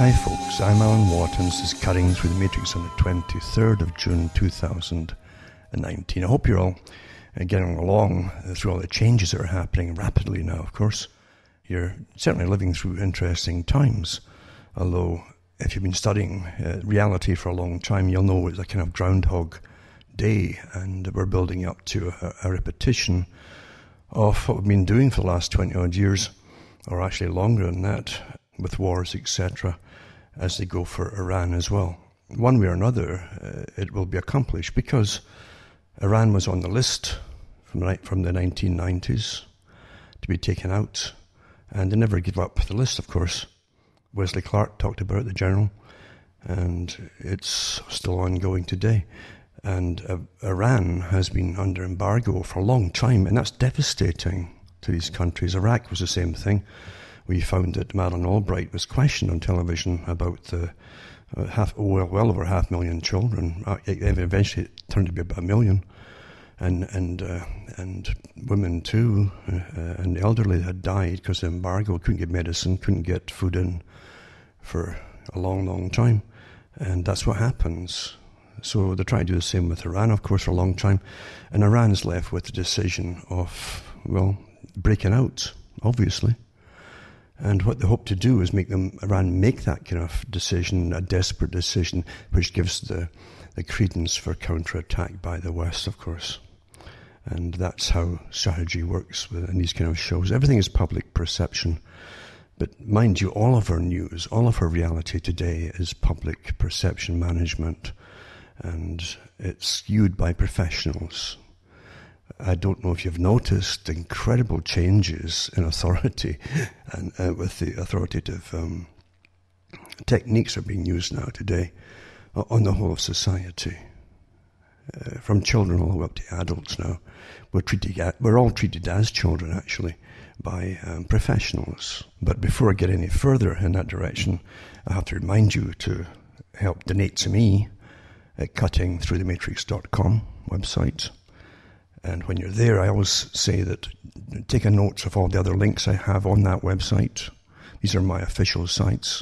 Hi folks, I'm Alan Watt and this is Cutting Through the Matrix on the 23rd of June 2019. I hope you're all getting along through all the changes that are happening rapidly now, of course. You're certainly living through interesting times, although if you've been studying reality for a long time, you'll know it's a kind of Groundhog Day, and we're building up to a repetition of what we've been doing for the last 20 odd years, or actually longer than that, with wars, etc., as they go for Iran as well. One way or another, it will be accomplished, because Iran was on the list from the 1990s to be taken out, and they never give up the list, of course. Wesley Clark talked about it, the general, and it's still ongoing today. And Iran has been under embargo for a long time, and that's devastating to these countries. Iraq was the same thing. We found that Madeleine Albright was questioned on television about the well over 500,000 children. Eventually it turned to be about 1 million. And women too, and the elderly had died because of embargo, couldn't get medicine, couldn't get food in for a long, long time. And that's what happens. So they're trying to do the same with Iran, of course, for a long time. And Iran's left with the decision of, well, breaking out, obviously. And what they hope to do is make Iran make that kind of decision, a desperate decision, which gives the credence for counterattack by the West, of course. And that's how strategy works in these kind of shows. Everything is public perception. But mind you, all of our news, all of our reality today is public perception management. And it's skewed by professionals. I don't know if you've noticed the incredible changes in authority and with the authoritative techniques are being used now today on the whole of society. From children all the way up to adults now. We're all treated as children, actually, by professionals. But before I get any further in that direction, I have to remind you to help donate to me at cuttingthroughthematrix.com website. And when you're there, I always say that take a note of all the other links I have on that website. These are my official sites.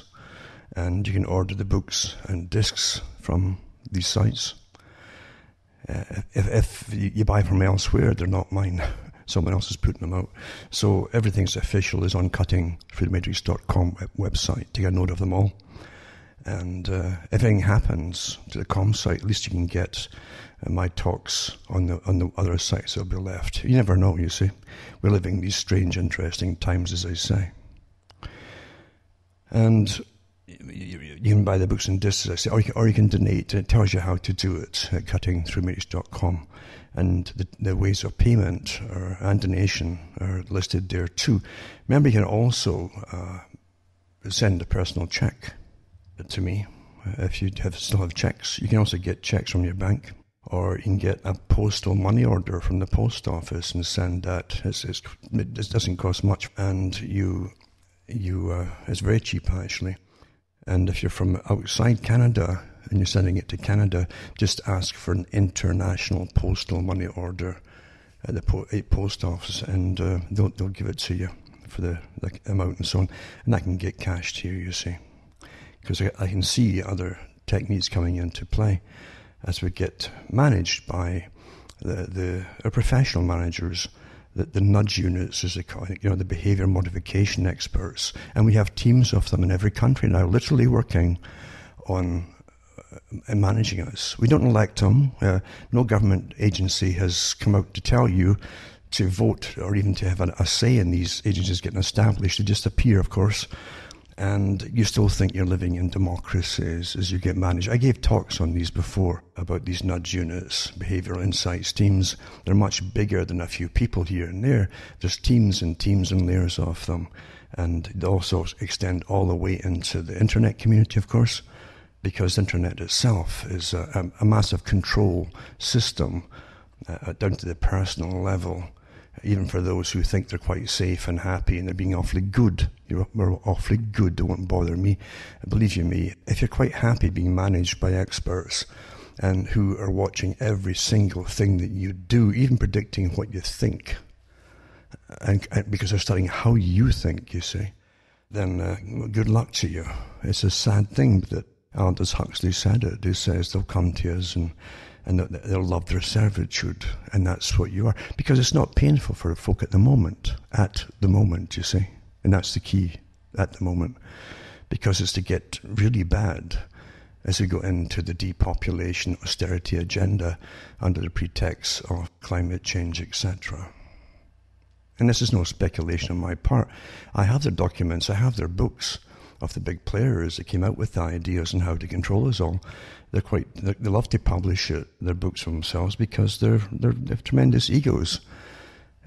And you can order the books and discs from these sites. If you buy from elsewhere, they're not mine. Someone else is putting them out. So everything's official is on cuttingthroughthematrix.com website. Take a note of them all. And if anything happens to the com site, at least you can get my talks on the other sites that will be left. You never know, you see. We're living these strange, interesting times, as I say. And you can buy the books and discs, as I say, or you can donate. It tells you how to do it at cuttingthroughmatrix.com. And the ways of payment and donation are listed there too. Remember, you can also send a personal check to me if you still have checks. You can also get checks from your bank, or you can get a postal money order from the post office and send that. It doesn't cost much, and it's very cheap actually. And if you're from outside Canada and you're sending it to Canada, just ask for an international postal money order at the post office, and they'll give it to you for the amount and so on, and that can get cashed to you, you see. Because I can see other techniques coming into play as we get managed by our professional managers, the nudge units, as they call it, the behavior modification experts. And we have teams of them in every country now, literally working on managing us. We don't elect them. No government agency has come out to tell you to vote or even to have a say in these agencies getting established. They just appear, of course. And you still think you're living in democracies as you get managed. I gave talks on these before about these nudge units, behavioral insights teams. They're much bigger than a few people here and there. There's teams and layers of them. And they also extend all the way into the internet community, of course, because the internet itself is a massive control system down to the personal level. Even for those who think they're quite safe and happy and they're being awfully good. We're awfully good, they won't bother me. Believe you me, if you're quite happy being managed by experts and who are watching every single thing that you do, even predicting what you think, and because they're studying how you think, you see, then good luck to you. It's a sad thing that Aldous Huxley said it. He says they'll come to us and they'll love their servitude, and that's what you are. Because it's not painful for folk at the moment, you see. And that's the key, at the moment. Because it's to get really bad as we go into the depopulation austerity agenda under the pretext of climate change, etc. And this is no speculation on my part. I have their documents, I have their books of the big players that came out with the ideas on how to control us all. They love to publish their books for themselves because they have tremendous egos.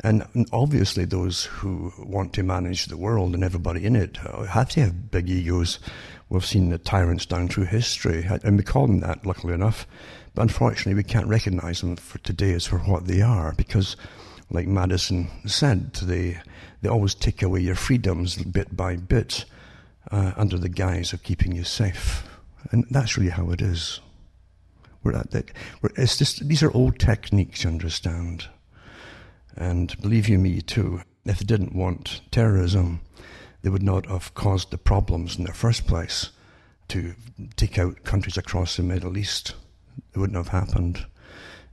And obviously those who want to manage the world and everybody in it have to have big egos. We've seen the tyrants down through history, and we call them that, luckily enough. But unfortunately, we can't recognize them for today as for what they are, because, like Madison said, they always take away your freedoms bit by bit under the guise of keeping you safe. And that's really how it is. These are old techniques, you understand. And believe you me, too, if they didn't want terrorism, they would not have caused the problems in the first place to take out countries across the Middle East. It wouldn't have happened.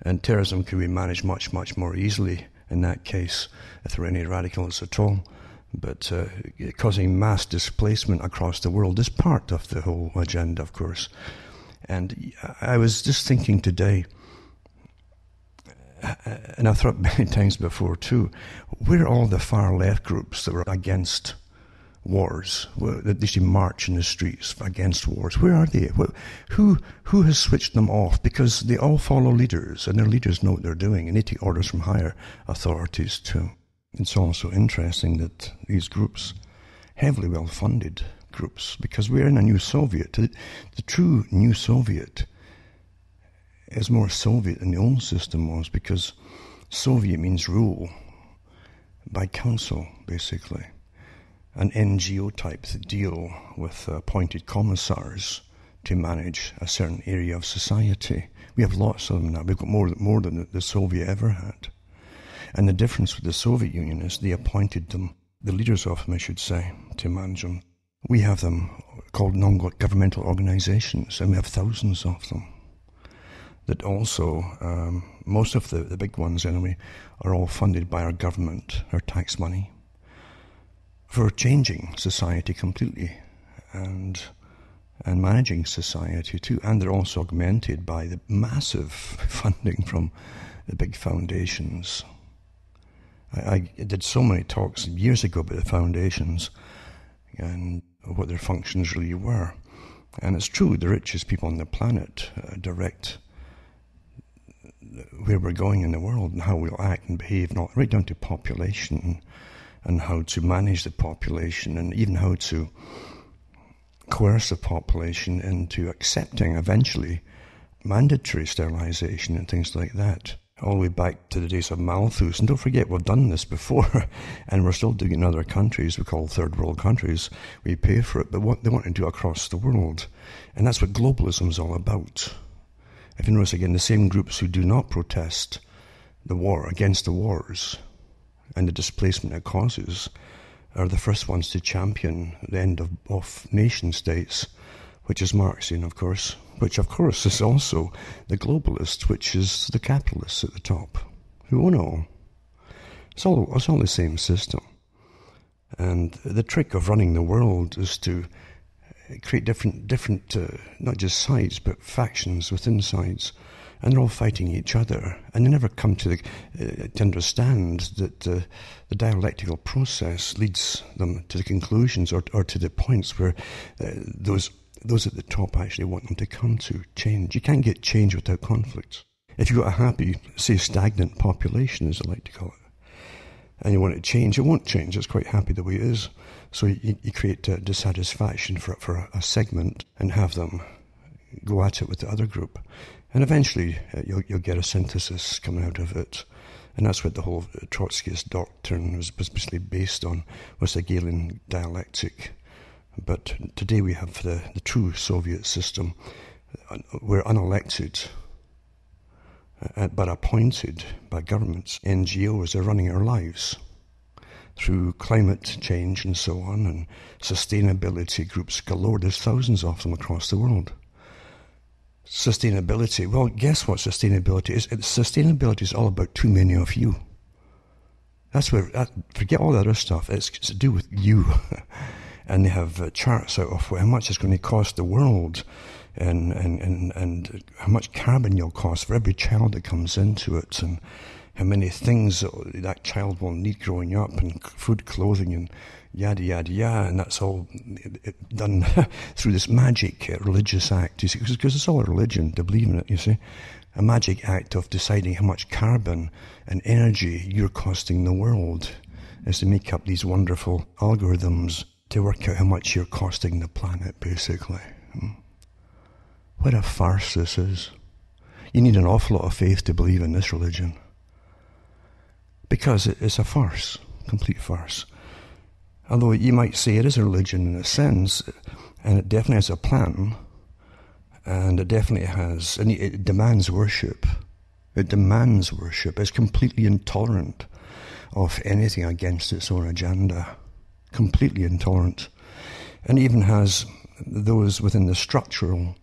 And terrorism could be managed much, much more easily in that case, if there were any radicals at all. But causing mass displacement across the world is part of the whole agenda, of course. And I was just thinking today, and I've thought many times before too, where are all the far left groups that were against wars, that they should march in the streets against wars? Where are they? Who has switched them off? Because they all follow leaders, and their leaders know what they're doing, and they take orders from higher authorities too. It's also interesting that these groups, heavily well-funded groups, because we're in a new Soviet. The true new Soviet is more Soviet than the old system was, because Soviet means rule by council, basically. An NGO type deal with appointed commissars to manage a certain area of society. We have lots of them now. We've got more than the Soviet ever had. And the difference with the Soviet Union is they appointed them, the leaders of them, I should say, to manage them. We have them called non-governmental organizations, and we have thousands of them. That also, most of the big ones anyway, are all funded by our government, our tax money, for changing society completely and managing society too. And they're also augmented by the massive funding from the big foundations. I did so many talks years ago about the foundations and what their functions really were. And it's true, the richest people on the planet direct where we're going in the world and how we'll act and behave, not right down to population and how to manage the population, and even how to coerce the population into accepting eventually mandatory sterilization and things like that. All the way back to the days of Malthus. And don't forget, we've done this before, and we're still doing it in other countries we call third world countries. We pay for it, but what they want to do across the world. And that's what globalism is all about. If you notice again, the same groups who do not protest the war, against the wars, and the displacement it causes, are the first ones to champion the end of nation states, which is Marxian, of course, which of course is also the globalist, which is the capitalists at the top, who own all. It's all the same system. And the trick of running the world is to create different not just sides, but factions within sides. And they're all fighting each other. And they never come to understand that the dialectical process leads them to the conclusions or to the points where those at the top actually want them to come to change. You can't get change without conflict. If you've got a happy, say, stagnant population, as I like to call it, and you want it to change, it won't change. It's quite happy the way it is. So you create dissatisfaction for a segment and have them go at it with the other group. And eventually you'll get a synthesis coming out of it. And that's what the whole Trotskyist doctrine was basically based on, was the Hegelian dialectic. But today we have the true Soviet system. We're unelected, but appointed by governments. NGOs are running our lives. through climate change and so on, and sustainability groups galore. There's thousands of them across the world. Sustainability, well, guess what sustainability is? Sustainability is all about too many of you. That's where, forget all the other stuff, it's to do with you. And they have charts out of how much it's going to cost the world and how much carbon you'll cost for every child that comes into it, and how many things that child will need growing up, and food, clothing, and yada, yada, yada. And that's all done through this magic religious act, you see, because it's all a religion to believe in it, you see. A magic act of deciding how much carbon and energy you're costing the world is to make up these wonderful algorithms to work out how much you're costing the planet, basically. What a farce this is. You need an awful lot of faith to believe in this religion. Because it's a farce, complete farce. Although you might say it is a religion in a sense, and it definitely has a plan, and it definitely has, and it demands worship. It demands worship. It's completely intolerant of anything against its own agenda. Completely intolerant. And even has those within the structural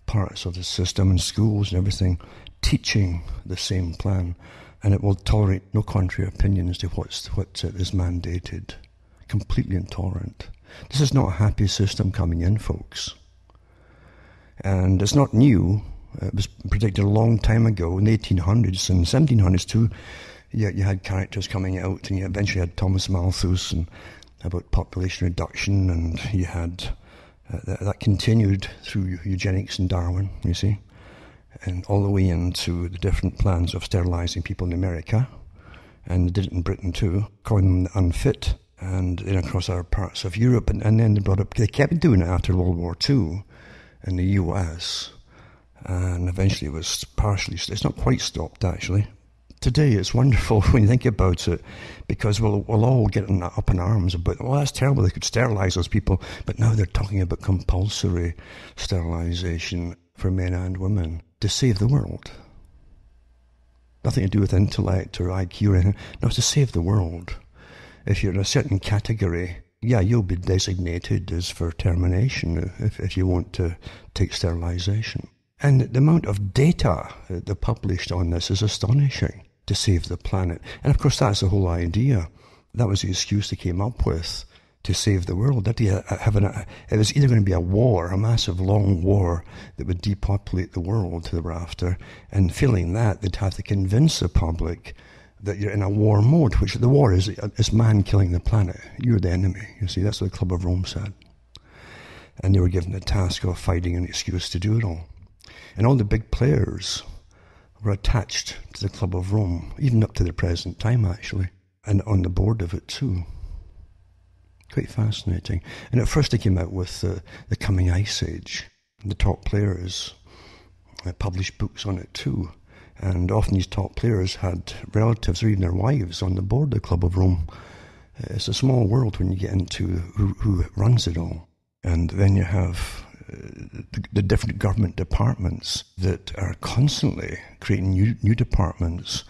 parts of the system and schools and everything teaching the same plan, and it will tolerate no contrary opinions to what is mandated. Completely intolerant. This is not a happy system coming in, folks. And it's not new. It was predicted a long time ago in the 1800s and 1700s too. You had characters coming out, and you eventually had Thomas Malthus and about population reduction, and you had that continued through eugenics and Darwin, you see, and all the way into the different plans of sterilizing people in America, and they did it in Britain too, calling them unfit, and across other parts of Europe, and then they kept doing it after World War II in the US, and eventually it was partially, it's not quite stopped actually. Today it's wonderful when you think about it, because we'll all get up in arms about, well, that's terrible, they could sterilize those people, but now they're talking about compulsory sterilization for men and women to save the world. Nothing to do with intellect or IQ or anything. No, it's to save the world. If you're in a certain category, yeah, you'll be designated as for termination if you want to take sterilization. And the amount of data that they published on this is astonishing, to save the planet. And of course that's the whole idea. That was the excuse they came up with, to save the world. That it was either going to be a war, a massive long war that would depopulate the world to the rafter, and failing that, they'd have to convince the public that you're in a war mode, which the war is man killing the planet. You're the enemy, you see. That's what the Club of Rome said. And they were given the task of finding an excuse to do it all. And all the big players were attached to the Club of Rome, even up to the present time, actually, and on the board of it too. Quite fascinating. And at first they came out with the coming Ice Age. The top players published books on it too. And often these top players had relatives or even their wives on the board of the Club of Rome. It's a small world when you get into who runs it all. And then you have the different government departments that are constantly creating new departments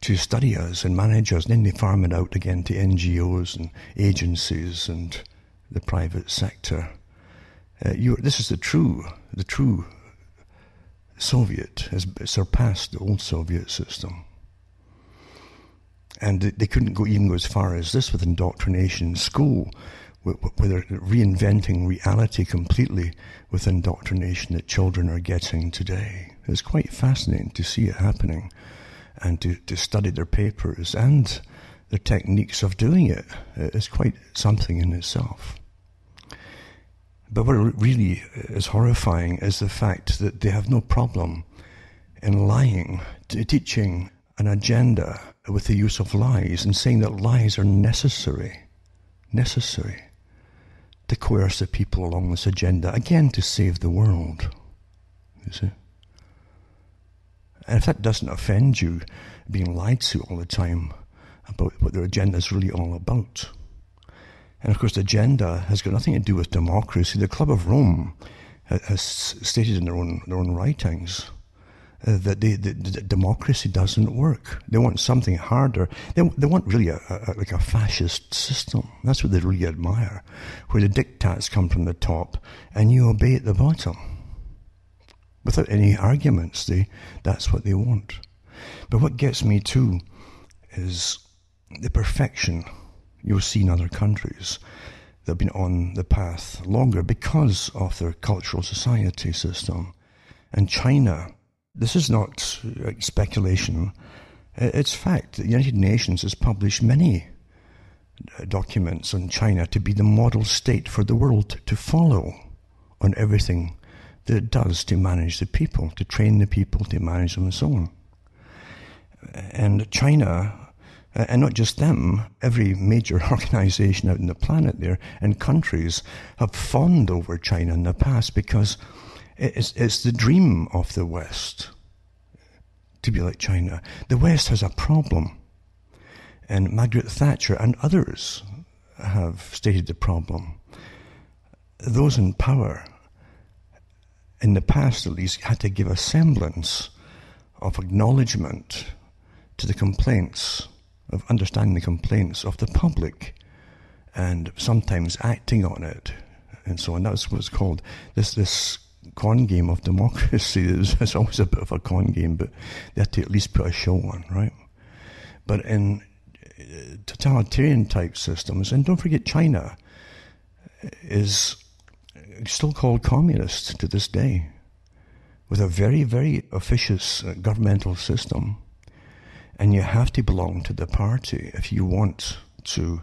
to study us and manage us. And then they farm it out again to NGOs and agencies and the private sector. This is the true Soviet has surpassed the old Soviet system. And they couldn't even go as far as this with indoctrination in school, where they're reinventing reality completely with indoctrination that children are getting today. It's quite fascinating to see it happening and to study their papers and their techniques of doing it. It's quite something in itself. But what really is horrifying is the fact that they have no problem in lying, teaching an agenda with the use of lies and saying that lies are necessary to coerce the people along this agenda, again to save the world, you see. And if that doesn't offend you, being lied to all the time about what their agenda is really all about. And of course the agenda has got nothing to do with democracy. The Club of Rome has stated in their own writings that the democracy doesn't work. They want something harder. They want really like a fascist system. That's what they really admire, where the diktats come from the top and you obey at the bottom. Without any arguments, that's what they want. But what gets me too is the perfection you'll see in other countries that have been on the path longer because of their cultural society system. And China, this is not speculation, it's fact. The United Nations has published many documents on China to be the model state for the world to follow on everything that it does to manage the people, to train the people, to manage them and so on. And China, and not just them, every major organization out on the planet there and countries have fawned over China in the past because it's the dream of the West to be like China. The West has a problem, and Margaret Thatcher and others have stated the problem. Those in power, in the past at least, had to give a semblance of acknowledgement to the complaints, of understanding the complaints of the public, and sometimes acting on it, and so on. That's what's called this con game of democracy. It's always a bit of a con game, but they have to at least put a show on, right? But in totalitarian type systems, and don't forget China is still called communist to this day, with a very, very officious governmental system. And you have to belong to the party if you want to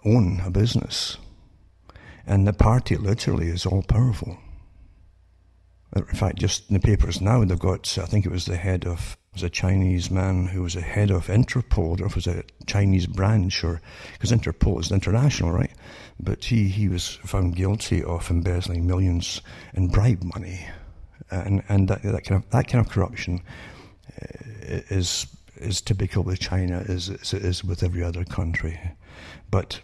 own a business. And the party literally is all powerful. In fact, just in the papers now, they've got, I think it was the head of, was a Chinese man who was the head of Interpol, or if it was a Chinese branch, or, because Interpol is international, right? But he was found guilty of embezzling millions in bribe money. And that kind of corruption is typical with China, is with every other country. But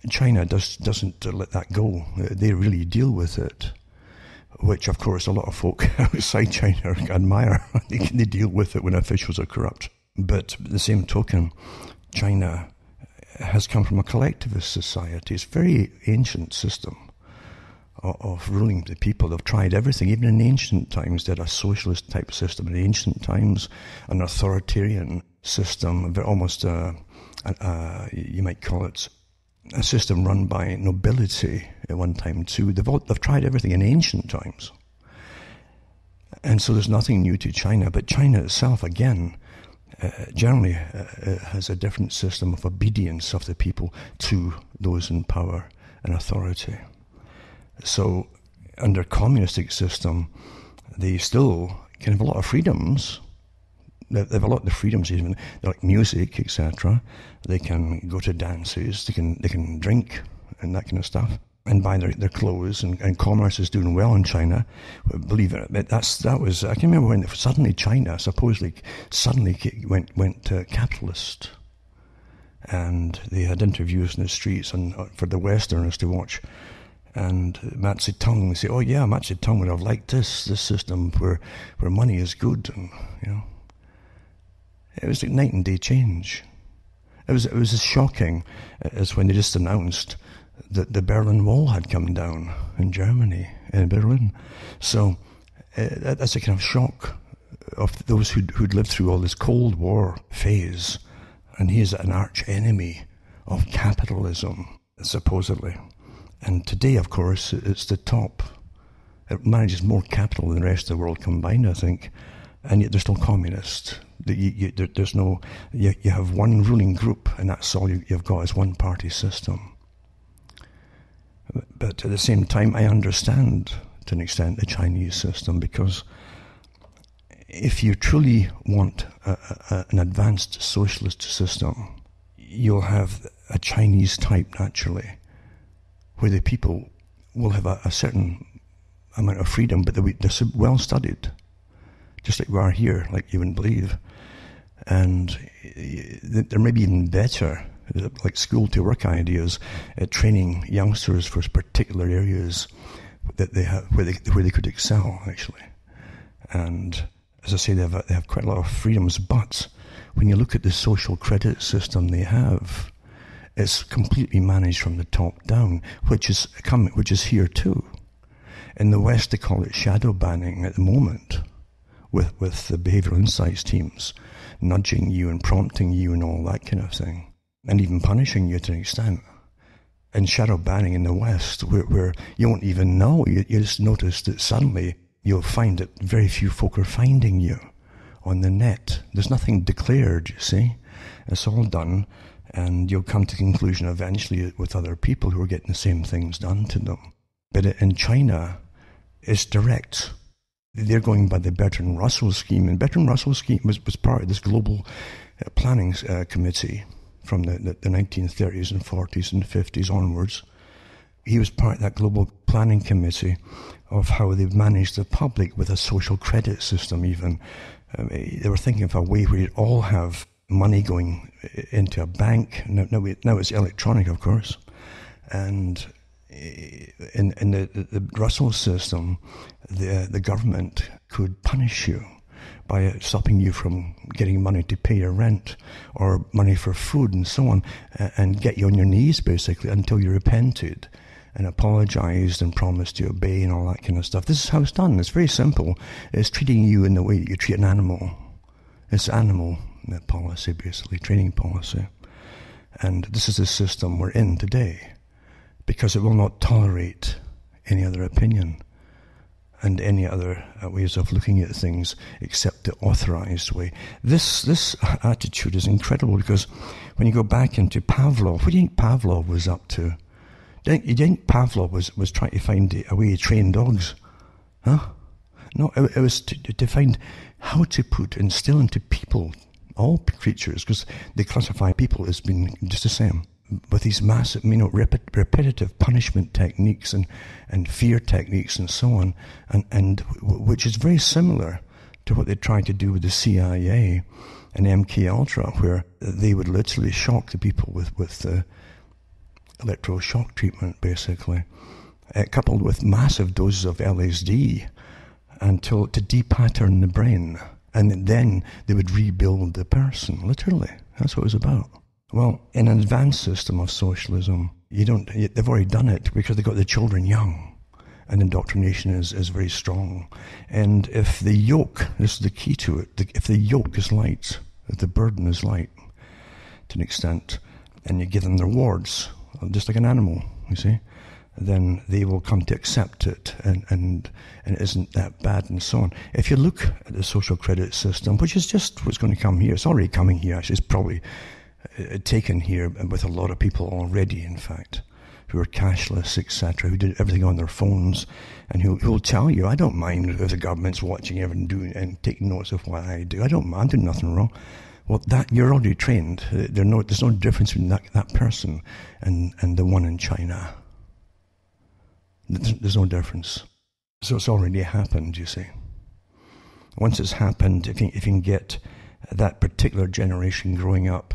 China doesn't let that go. They really deal with it, which of course a lot of folk outside China admire. They deal with it when officials are corrupt. But the same token, China has come from a collectivist society. It's a very ancient system of ruling the people. They've tried everything. Even in ancient times, they had a socialist type system. In ancient times, an authoritarian system, almost you might call it a system run by nobility at one time too. They've tried everything in ancient times. And so there's nothing new to China. But China itself, again, generally has a different system of obedience of the people to those in power and authority. So under communistic system, they still can have a lot of freedoms. They have a lot of freedoms, even like music, etc. They can go to dances, they can drink and that kind of stuff, and buy their clothes, and commerce is doing well in China. Believe it, that was, I can remember when suddenly China supposedly went capitalist, and they had interviews in the streets and for the Westerners to watch. And Mao Zedong would say, "Oh yeah, Mao Zedong would have liked this system where money is good," and it was like night and day change. It was as shocking as when they just announced that the Berlin Wall had come down in Germany, in Berlin. So that's a kind of shock of those who'd lived through all this Cold War phase, and he is an arch enemy of capitalism, supposedly. And today, of course, it's the top. It manages more capital than the rest of the world combined, I think. And yet they're still communist. There's no, you have one ruling group, and that's all you've got is one party system. But at the same time, I understand to an extent the Chinese system, because if you truly want an advanced socialist system, you'll have a Chinese type naturally, where the people will have a certain amount of freedom, but they're well studied, just like we are here, like you wouldn't believe. And they're maybe even better, like school to work ideas, at training youngsters for particular areas that they have, where they could excel, actually. And As I say, they have quite a lot of freedoms, but when you look at the social credit system they have, it's completely managed from the top down, which is here too. In the West, they call it shadow banning at the moment, with the behavioural insights teams nudging you and prompting you and all that kind of thing, and even punishing you to an extent. And shadow banning in the West, where you won't even know, you just notice that suddenly you'll find that very few folk are finding you on the net. There's nothing declared, you see. It's all done, and you'll come to the conclusion eventually with other people who are getting the same things done to them. But in China, it's direct. They're going by the Bertrand Russell scheme, and Bertrand Russell scheme was part of this global planning committee from the 1930s and 40s and 50s onwards. He was part of that global planning committee of how they've managed the public with a social credit system even. They were thinking of a way where you'd all have money going into a bank. Now it's electronic, of course. And in the Russell system, the government could punish you by stopping you from getting money to pay your rent or money for food and so on, and get you on your knees basically until you repented and apologized and promised to obey and all that kind of stuff. This is how it's done. It's very simple. It's treating you in the way that you treat an animal. It's animal policy, basically, training policy. And this is the system we're in today, because it will not tolerate any other opinion and any other ways of looking at things except the authorized way. This attitude is incredible, because when you go back into Pavlov, what do you think Pavlov was up to? Do you think Pavlov was trying to find a way to train dogs? Huh? No, it was to find how to instill into people, all creatures, because they classify people as being just the same, with these massive, repetitive punishment techniques and fear techniques and so on, and which is very similar to what they tried to do with the CIA and MK Ultra, where they would literally shock the people with the electroshock treatment, basically, coupled with massive doses of LSD to depattern the brain, and then they would rebuild the person. Literally, that's what it was about. Well, in an advanced system of socialism, they've already done it because they got the children young, and indoctrination is very strong. And if the yoke, this is the key to it, if the yoke is light, if the burden is light to an extent, and you give them the rewards, just like an animal, you see, then they will come to accept it, and it isn't that bad and so on. If you look at the social credit system, which is just what's going to come here, it's already coming here, actually, it's probably taken here with a lot of people already, in fact, who are cashless, etc., who did everything on their phones, and who will tell you, I don't mind if the government's watching everything and taking notes of what I do. I don't mind, I'm doing nothing wrong. Well, that you're already trained. There's no difference between that person and the one in China. There's no difference. So it's already happened, you see. Once it's happened, if you can get that particular generation growing up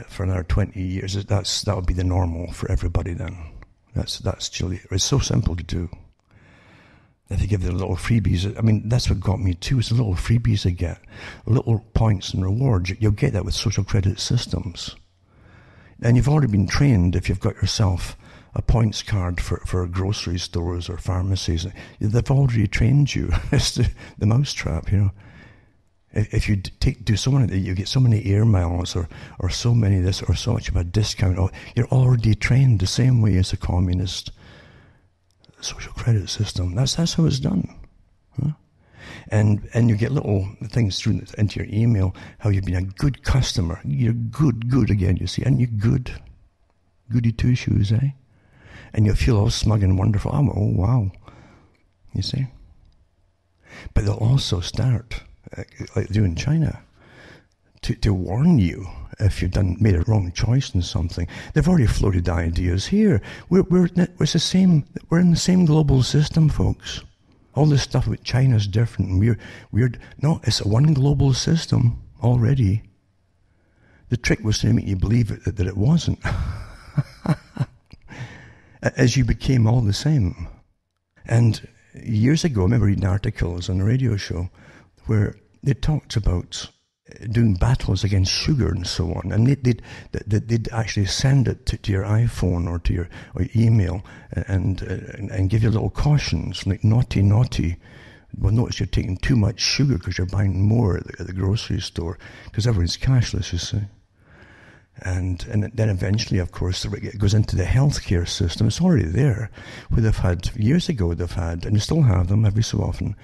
for another 20 years, that would be the normal for everybody then. That's Chile. It's so simple to do. If you give them little freebies, I mean, that's what got me too, is the little freebies they get, little points and rewards. You'll get that with social credit systems. And you've already been trained, if you've got yourself a points card for grocery stores or pharmacies, they've already trained you. It's the mousetrap, you know. If you do so many, you get so many air miles or so many this or so much of a discount, you're already trained the same way as a communist social credit system. That's how it's done. Huh? And you get little things through into your email, how you've been a good customer. You're good again, you see, and you're goody two shoes, eh? And you feel all smug and wonderful. Oh, wow. You see? But they'll also start, like they do in China, to warn you if you've made a wrong choice in something. They've already floated ideas here. It's the same. We're in the same global system, folks. All this stuff with China is different. No, it's a one global system already. The trick was to make you believe that it wasn't. As you became all the same. And years ago, I remember reading articles on a radio show where they talked about doing battles against sugar and so on, and they'd actually send it to your iPhone or to your email and give you little cautions like naughty. Well, notice you're taking too much sugar because you're buying more at the grocery store because everyone's cashless, you see. And then eventually, of course, it goes into the healthcare system. It's already there. Where years ago, and they still have them every so often,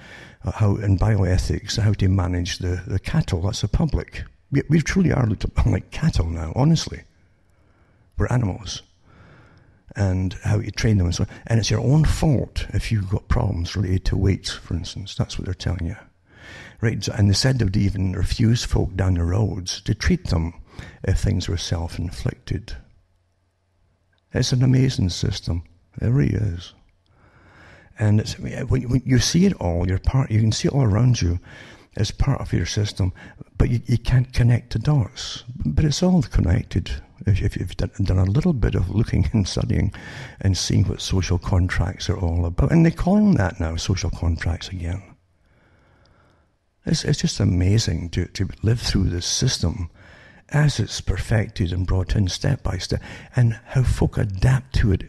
how in bioethics, how to manage the cattle. That's the public. We truly are looked upon like cattle now, honestly. We're animals. And how you train them and so on. And it's your own fault if you've got problems related to weight, for instance. That's what they're telling you. Right? And they said they would even refuse folk down the roads to treat them if things were self-inflicted. It's an amazing system. It really is. And when you see it all, you can see it all around you as part of your system, but you can't connect the dots. But it's all connected if you've done a little bit of looking and studying and seeing what social contracts are all about. And they call them that now, social contracts again. It's just amazing to live through this system as it's perfected and brought in step by step, and how folk adapt to it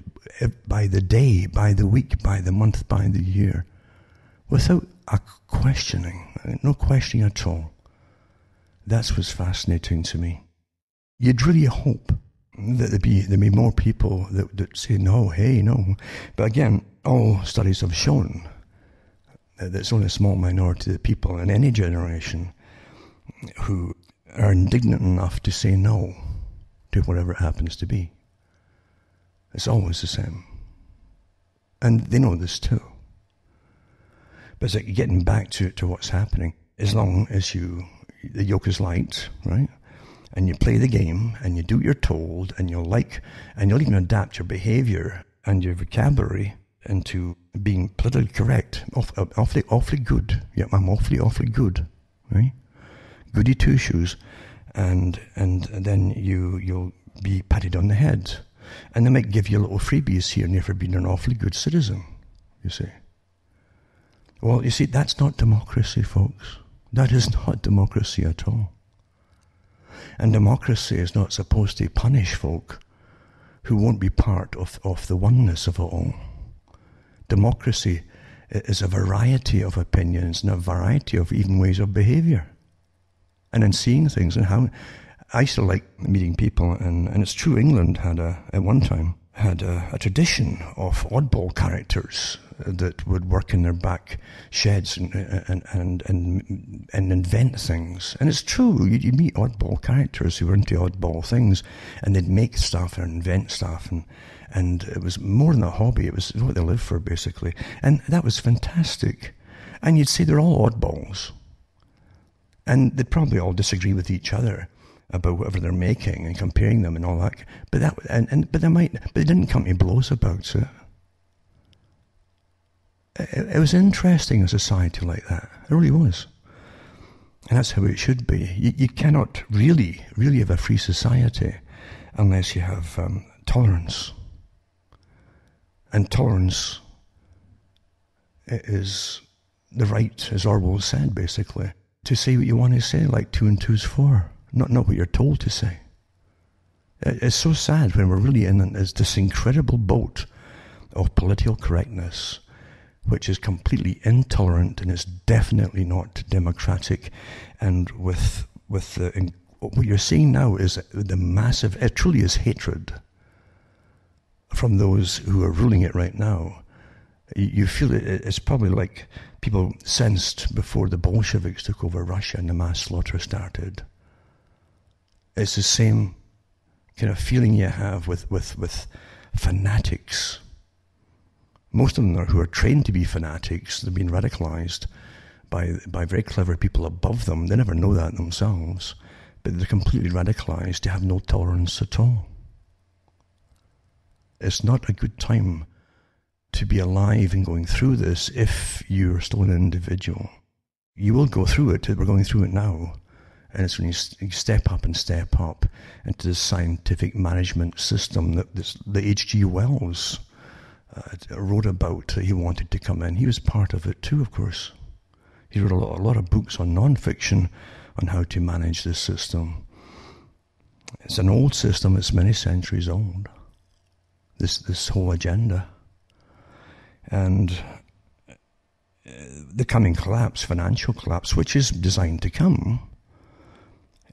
by the day, by the week, by the month, by the year, without a questioning, no questioning at all. That's what's fascinating to me. You'd really hope that there'd be more people that say, no, hey, no. But again, all studies have shown that it's only a small minority of people in any generation who are indignant enough to say no to whatever it happens to be. It's always the same. And they know this too. But it's like getting back to what's happening. As long as the yoke is light, right? And you play the game, and you do what you're told, and you'll even adapt your behavior and your vocabulary into being politically correct. Awfully good. Yeah, I'm awfully good, right? Goody two shoes, and then you'll be patted on the head, and they might give you little freebies here and there for being an awfully good citizen. You see. Well, you see, that's not democracy, folks. That is not democracy at all. And democracy is not supposed to punish folk who won't be part of the oneness of it all. Democracy is a variety of opinions and a variety of even ways of behavior. And in seeing things and how I used to like meeting people, and it's true, England at one time had a tradition of oddball characters that would work in their back sheds and invent things. And it's true, you'd meet oddball characters who were into oddball things, and they'd make stuff and invent stuff, and it was more than a hobby, it was what they lived for, basically. And that was fantastic. And you'd say they're all oddballs. And they'd probably all disagree with each other about whatever they're making and comparing them and all that. But they didn't come to blows about it. It was interesting, a society like that. It really was. And that's how it should be. You cannot really have a free society unless you have tolerance. And tolerance is the right, as Orwell said, basically, to say what you want to say, like 2 and 2 is 4, not what you're told to say. It's so sad when we're really in this incredible boat of political correctness, which is completely intolerant and is definitely not democratic. And with what you're seeing now is the massive, it truly is hatred from those who are ruling it right now. You feel it's probably like people sensed before the Bolsheviks took over Russia and the mass slaughter started. It's the same kind of feeling you have with fanatics. Most of them who are trained to be fanatics, they've been radicalized by very clever people above them. They never know that themselves, but they're completely radicalized to have no tolerance at all. It's not a good time to be alive and going through this if you're still an individual. You will go through it. We're going through it now. And it's when you step up into this scientific management system that H.G. Wells wrote about. He wanted to come in. He was part of it too, of course. He wrote a lot of books on non-fiction on how to manage this system. It's an old system. It's many centuries old. This whole agenda. And the coming collapse, financial collapse, which is designed to come,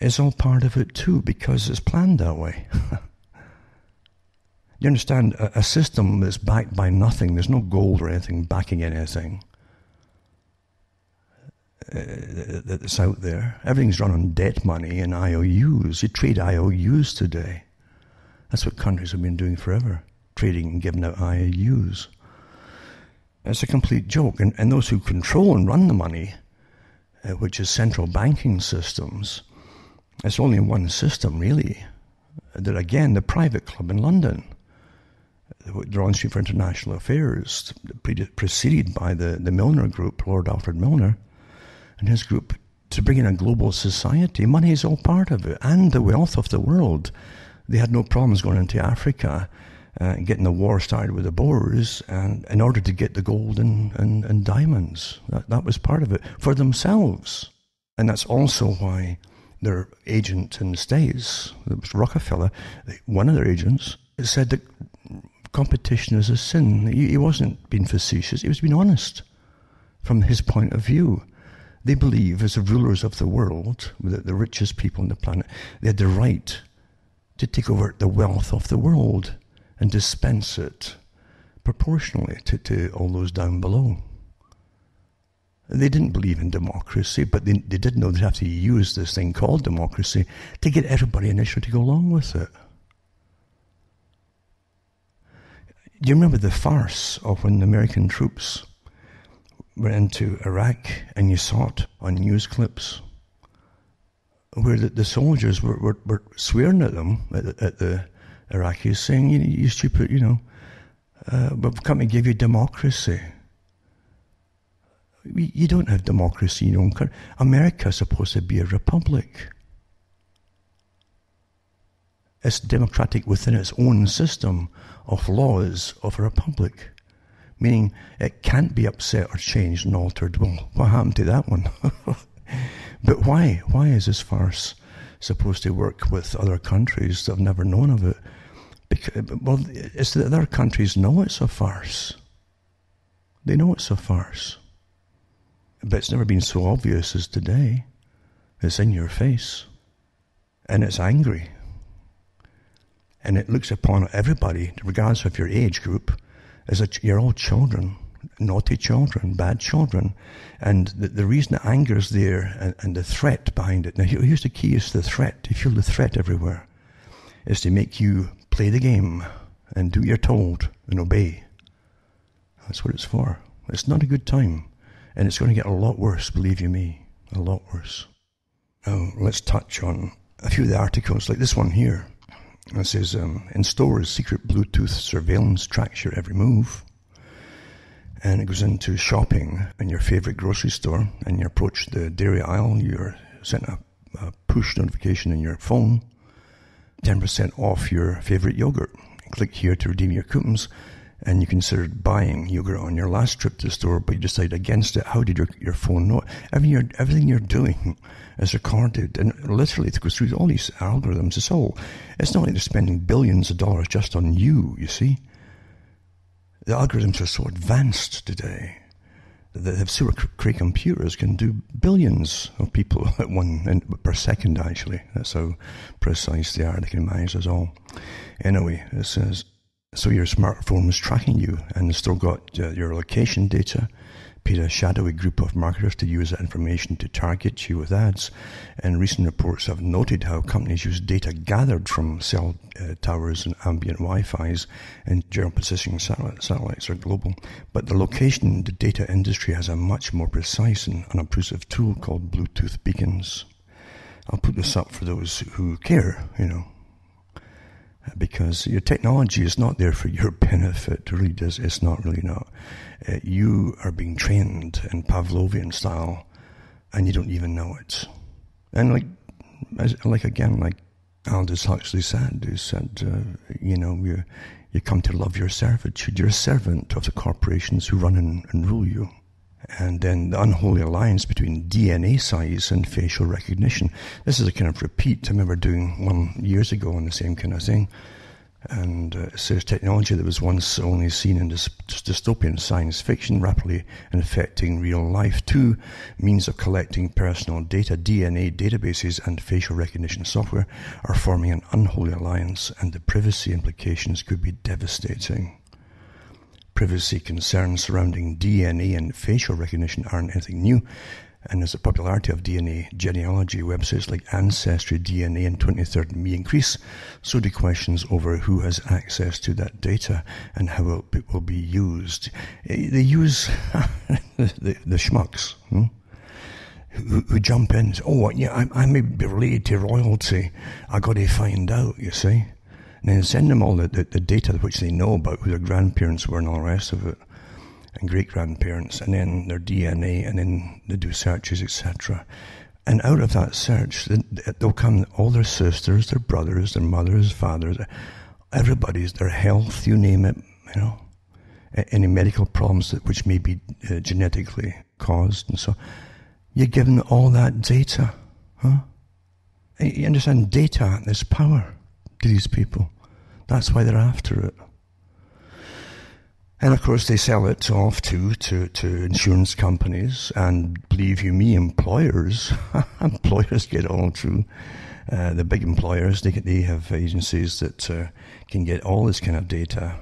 is all part of it too, because it's planned that way. You understand, a system that's backed by nothing, there's no gold or anything backing anything that's out there. Everything's run on debt money and IOUs. You trade IOUs today. That's what countries have been doing forever, trading and giving out IOUs. It's a complete joke. And those who control and run the money, which is central banking systems, it's only one system, really. That again, the private club in London, the Royal Institute for International Affairs, preceded by the Milner Group, Lord Alfred Milner, and his group, to bring in a global society. Money is all part of it, and the wealth of the world. They had no problems going into Africa, getting the war started with the Boers, and in order to get the gold and diamonds. That was part of it, for themselves. And that's also why their agent in the States, it was Rockefeller, one of their agents, said that competition is a sin. He wasn't being facetious, he was being honest from his point of view. They believe, as the rulers of the world, the richest people on the planet, they had the right to take over the wealth of the world and dispense it proportionally to all those down below. They didn't believe in democracy, but they did know they'd have to use this thing called democracy to get everybody initially to go along with it. Do you remember the farce of when the American troops went into Iraq, and you saw it on news clips, where the soldiers were swearing at them, at the Iraqis, saying, you stupid, we've come to give you democracy. You don't have democracy in your own country. America's supposed to be a republic. It's democratic within its own system of laws of a republic, meaning it can't be upset or changed and altered. Well, what happened to that one? But why? Why is this farce supposed to work with other countries that have never known of it? Well, it's that other countries know it's a farce. They know it's a farce. But it's never been so obvious as today. It's in your face. And it's angry. And it looks upon everybody, regardless of your age group, as you're all children, naughty children, bad children. And the reason the anger is there and the threat behind it. Now, here's the key, is the threat. You feel the threat everywhere. Is to make you play the game and do what you're told and obey. That's what it's for. It's not a good time. And it's going to get a lot worse, believe you me. A lot worse. Now, let's touch on a few of the articles, like this one here. It says, in stores, secret Bluetooth surveillance tracks your every move. And it goes into shopping in your favorite grocery store, and you approach the dairy aisle, you're sent a push notification in your phone, 10% off your favorite yogurt. Click here to redeem your coupons, and you considered buying yogurt on your last trip to the store, but you decided against it. How did your phone know? Everything you're doing is recorded, and literally it goes through all these algorithms. It's not like they're spending billions of dollars just on you see. The algorithms are so advanced today that super computers can do billions of people at per second, actually. That's how precise they are. They can manage us all. Anyway, it says, so your smartphone was tracking you, and it's still got your location data, paid a shadowy group of marketers to use that information to target you with ads. And recent reports have noted how companies use data gathered from cell towers and ambient Wi-Fi's and geopositioning satellites are global. But the location the data industry has a much more precise and unobtrusive tool called Bluetooth beacons. I'll put this up for those who care, because your technology is not there for your benefit. It really does. It's not really not. You are being trained in Pavlovian style, and you don't even know it. And like Aldous Huxley said, who said, you come to love your servitude. You're a servant of the corporations who run and rule you. And then the unholy alliance between DNA size and facial recognition. This is a kind of repeat. I remember doing one years ago on the same kind of thing. And it says technology that was once only seen in dystopian science fiction rapidly infecting real life. Two means of collecting personal data, DNA databases and facial recognition software, are forming an unholy alliance, and the privacy implications could be devastating. Privacy concerns surrounding DNA and facial recognition aren't anything new, and as the popularity of DNA genealogy websites like Ancestry, DNA and 23andMe increase, so do questions over who has access to that data and how it will be used. They use the schmucks who jump in and say, oh, yeah, I may be related to royalty. I got to find out, you see. And then send them all the data which they know about, who their grandparents were and all the rest of it, and great-grandparents, and then their DNA, and then they do searches, etc. And out of that search, they'll come all their sisters, their brothers, their mothers, fathers, everybody's, their health, you name it, any medical problems which may be genetically caused, and so you're given all that data, huh? You understand, data is power to these people. That's why they're after it. And of course they sell it off to insurance companies, and believe you me, employers get it all too. The big employers, they have agencies that can get all this kind of data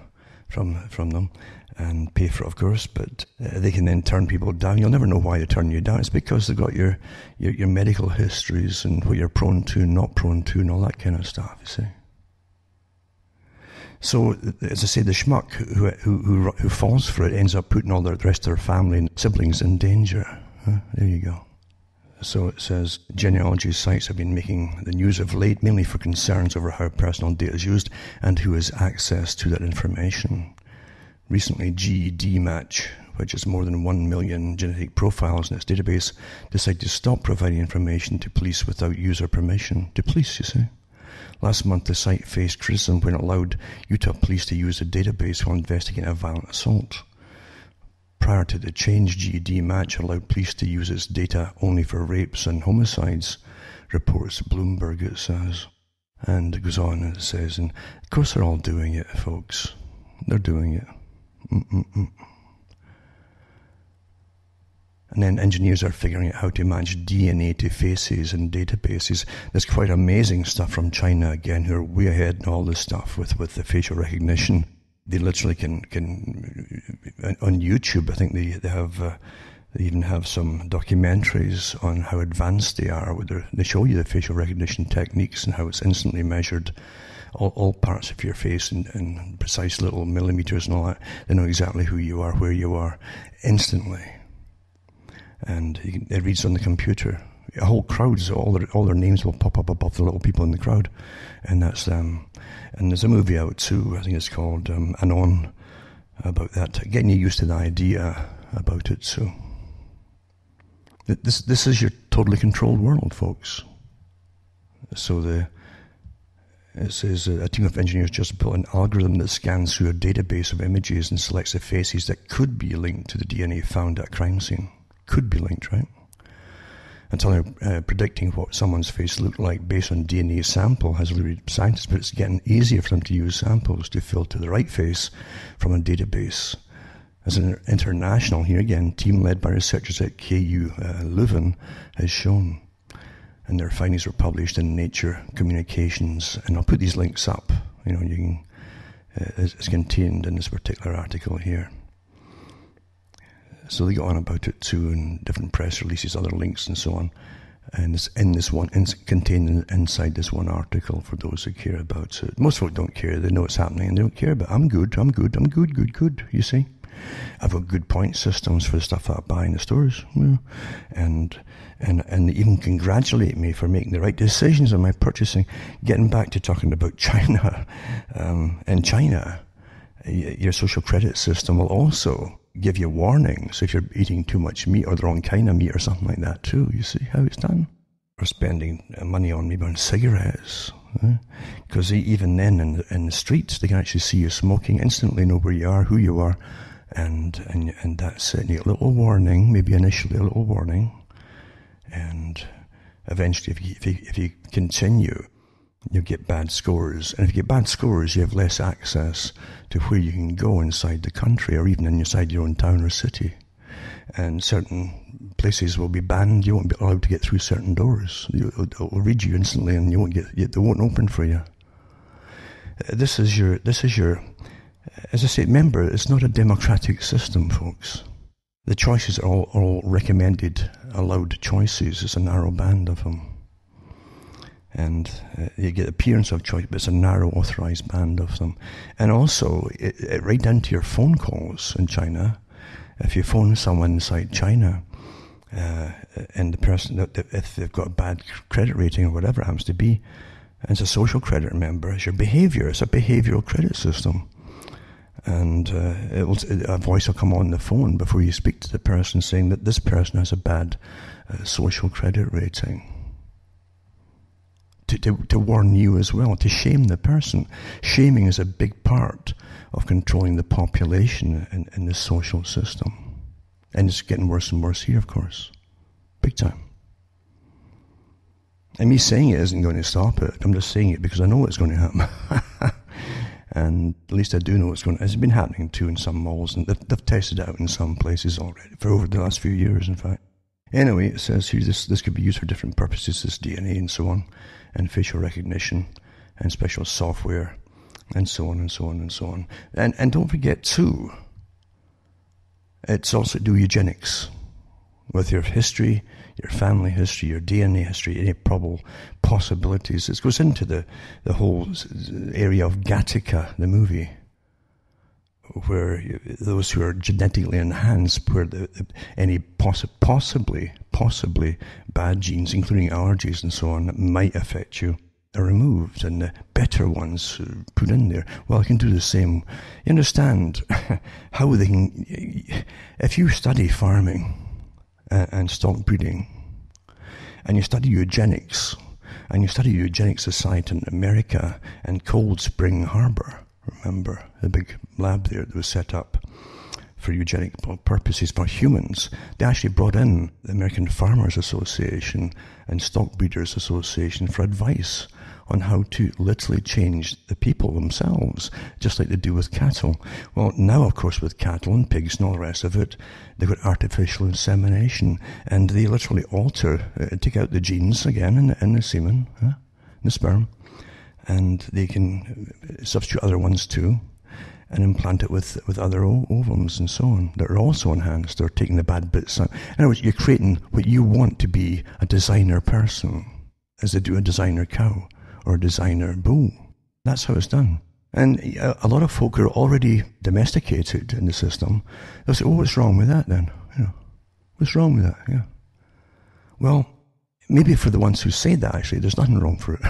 from them and pay for it, of course, but they can then turn people down. You'll never know why they turn you down. It's because they've got your medical histories and what you're prone to, not prone to, and all that kind of stuff, you see. So, as I say, the schmuck who falls for it ends up putting all the rest of their family and siblings in danger. There you go. So it says, genealogy sites have been making the news of late, mainly for concerns over how personal data is used and who has access to that information. Recently, GED Match, which has more than 1 million genetic profiles in its database, decided to stop providing information to police without user permission. To police, you see. Last month, the site faced criticism when it allowed Utah police to use the database while investigating a violent assault. Prior to the change, GED Match allowed police to use its data only for rapes and homicides, reports Bloomberg, it says. And it goes on and it says, and of course they're all doing it, folks. They're doing it. And then engineers are figuring out how to match DNA to faces and databases. There's quite amazing stuff from China, again, who are way ahead in all this stuff with the facial recognition. They literally can on YouTube, I think they even have some documentaries on how advanced they are. They show you the facial recognition techniques and how it's instantly measured all parts of your face in precise little millimeters and all that. They know exactly who you are, where you are, instantly. And it reads on the computer. A whole crowds, all their names will pop up above the little people in the crowd, and that's them. And there's a movie out too. I think it's called Anon, about that, getting you used to the idea about it. So this is your totally controlled world, folks. So it says a team of engineers just built an algorithm that scans through a database of images and selects the faces that could be linked to the DNA found at a crime scene. Could be linked, right? Until they're predicting what someone's face looked like based on DNA sample has eluded scientists, but it's getting easier for them to use samples to filter the right face from a database. As an international, here again, team led by researchers at KU Leuven has shown. And their findings were published in Nature Communications. And I'll put these links up. You can, it's contained in this particular article here. So they go on about it too, in different press releases, other links and so on. And it's in this one, contained inside this one article for those who care about it. Most folk don't care. They know it's happening and they don't care, but I'm good, you see. I've got good point systems for the stuff that I buy in the stores. Yeah. And they even congratulate me for making the right decisions on my purchasing. Getting back to talking about China, in China, your social credit system will also give you warnings if you're eating too much meat or the wrong kind of meat or something like that too. You see how it's done? Or spending money on maybe on cigarettes. Because even then in the streets, they can actually see you smoking, instantly know where you are, who you are, and that's it. And you get a little warning, maybe initially a little warning, and eventually, if you continue, you get bad scores. And if you get bad scores, you have less access to where you can go inside the country, or even inside your own town or city. And certain places will be banned. You won't be allowed to get through certain doors. It'll read you instantly, and they won't open for you. This is your. As I say, remember, it's not a democratic system, folks. The choices are all recommended, allowed choices. It's a narrow band of them. And you get appearance of choice, but it's a narrow authorized band of them. And also, right down to your phone calls in China, if you phone someone inside China, and the person, if they've got a bad credit rating or whatever it happens to be, and it's a social credit, remember, it's your behavior. It's a behavioral credit system. And a voice will come on the phone before you speak to the person saying that this person has a bad social credit rating. To warn you as well, to shame the person. Shaming is a big part of controlling the population in the social system. And it's getting worse and worse here, of course. Big time. And me saying it isn't going to stop it. I'm just saying it because I know it's going to happen. And at least I do know it's been happening too in some malls, and they've tested it out in some places already for over the last few years, in fact. Anyway, it says here this could be used for different purposes, this DNA and so on, and facial recognition, and special software, and so on and so on and so on. And don't forget too, it's also do eugenics with your history, your family history, your DNA history, any probable possibilities. It goes into the whole area of Gattaca, the movie, where those who are genetically enhanced, where any possibly bad genes, including allergies and so on, that might affect you, are removed, and the better ones put in there. Well, I can do the same. You understand how they can, if you study farming and stock breeding, and you study eugenics, and you study Eugenics Society in America and Cold Spring Harbor, remember, the big lab there that was set up for eugenic purposes for humans. They actually brought in the American Farmers Association and Stock Breeders Association for advice on how to literally change the people themselves, just like they do with cattle. Well, now, of course, with cattle and pigs and all the rest of it, they've got artificial insemination, and they literally alter, take out the genes again in the semen, in the sperm, and they can substitute other ones too, and implant it with other ovums and so on that are also enhanced. They're taking the bad bits out. In other words, you're creating what you want to be a designer person, as they do a designer cow or a designer bull. That's how it's done. And a lot of folk are already domesticated in the system. They'll say, oh, what's wrong with that then? What's wrong with that? Yeah. Well, maybe for the ones who say that, actually, there's nothing wrong for it.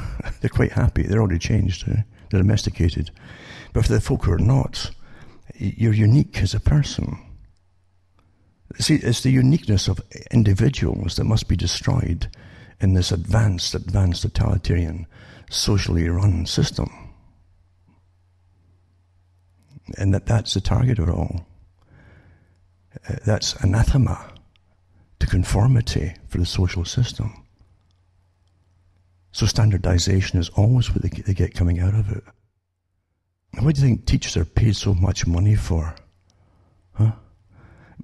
They're quite happy. They're already changed. They're domesticated. But for the folk who are not, you're unique as a person. See, it's the uniqueness of individuals that must be destroyed in this advanced totalitarian, socially run system. And that's the target of it all. That's anathema to conformity for the social system. So standardization is always what they get coming out of it. What do you think teachers are paid so much money for? Huh?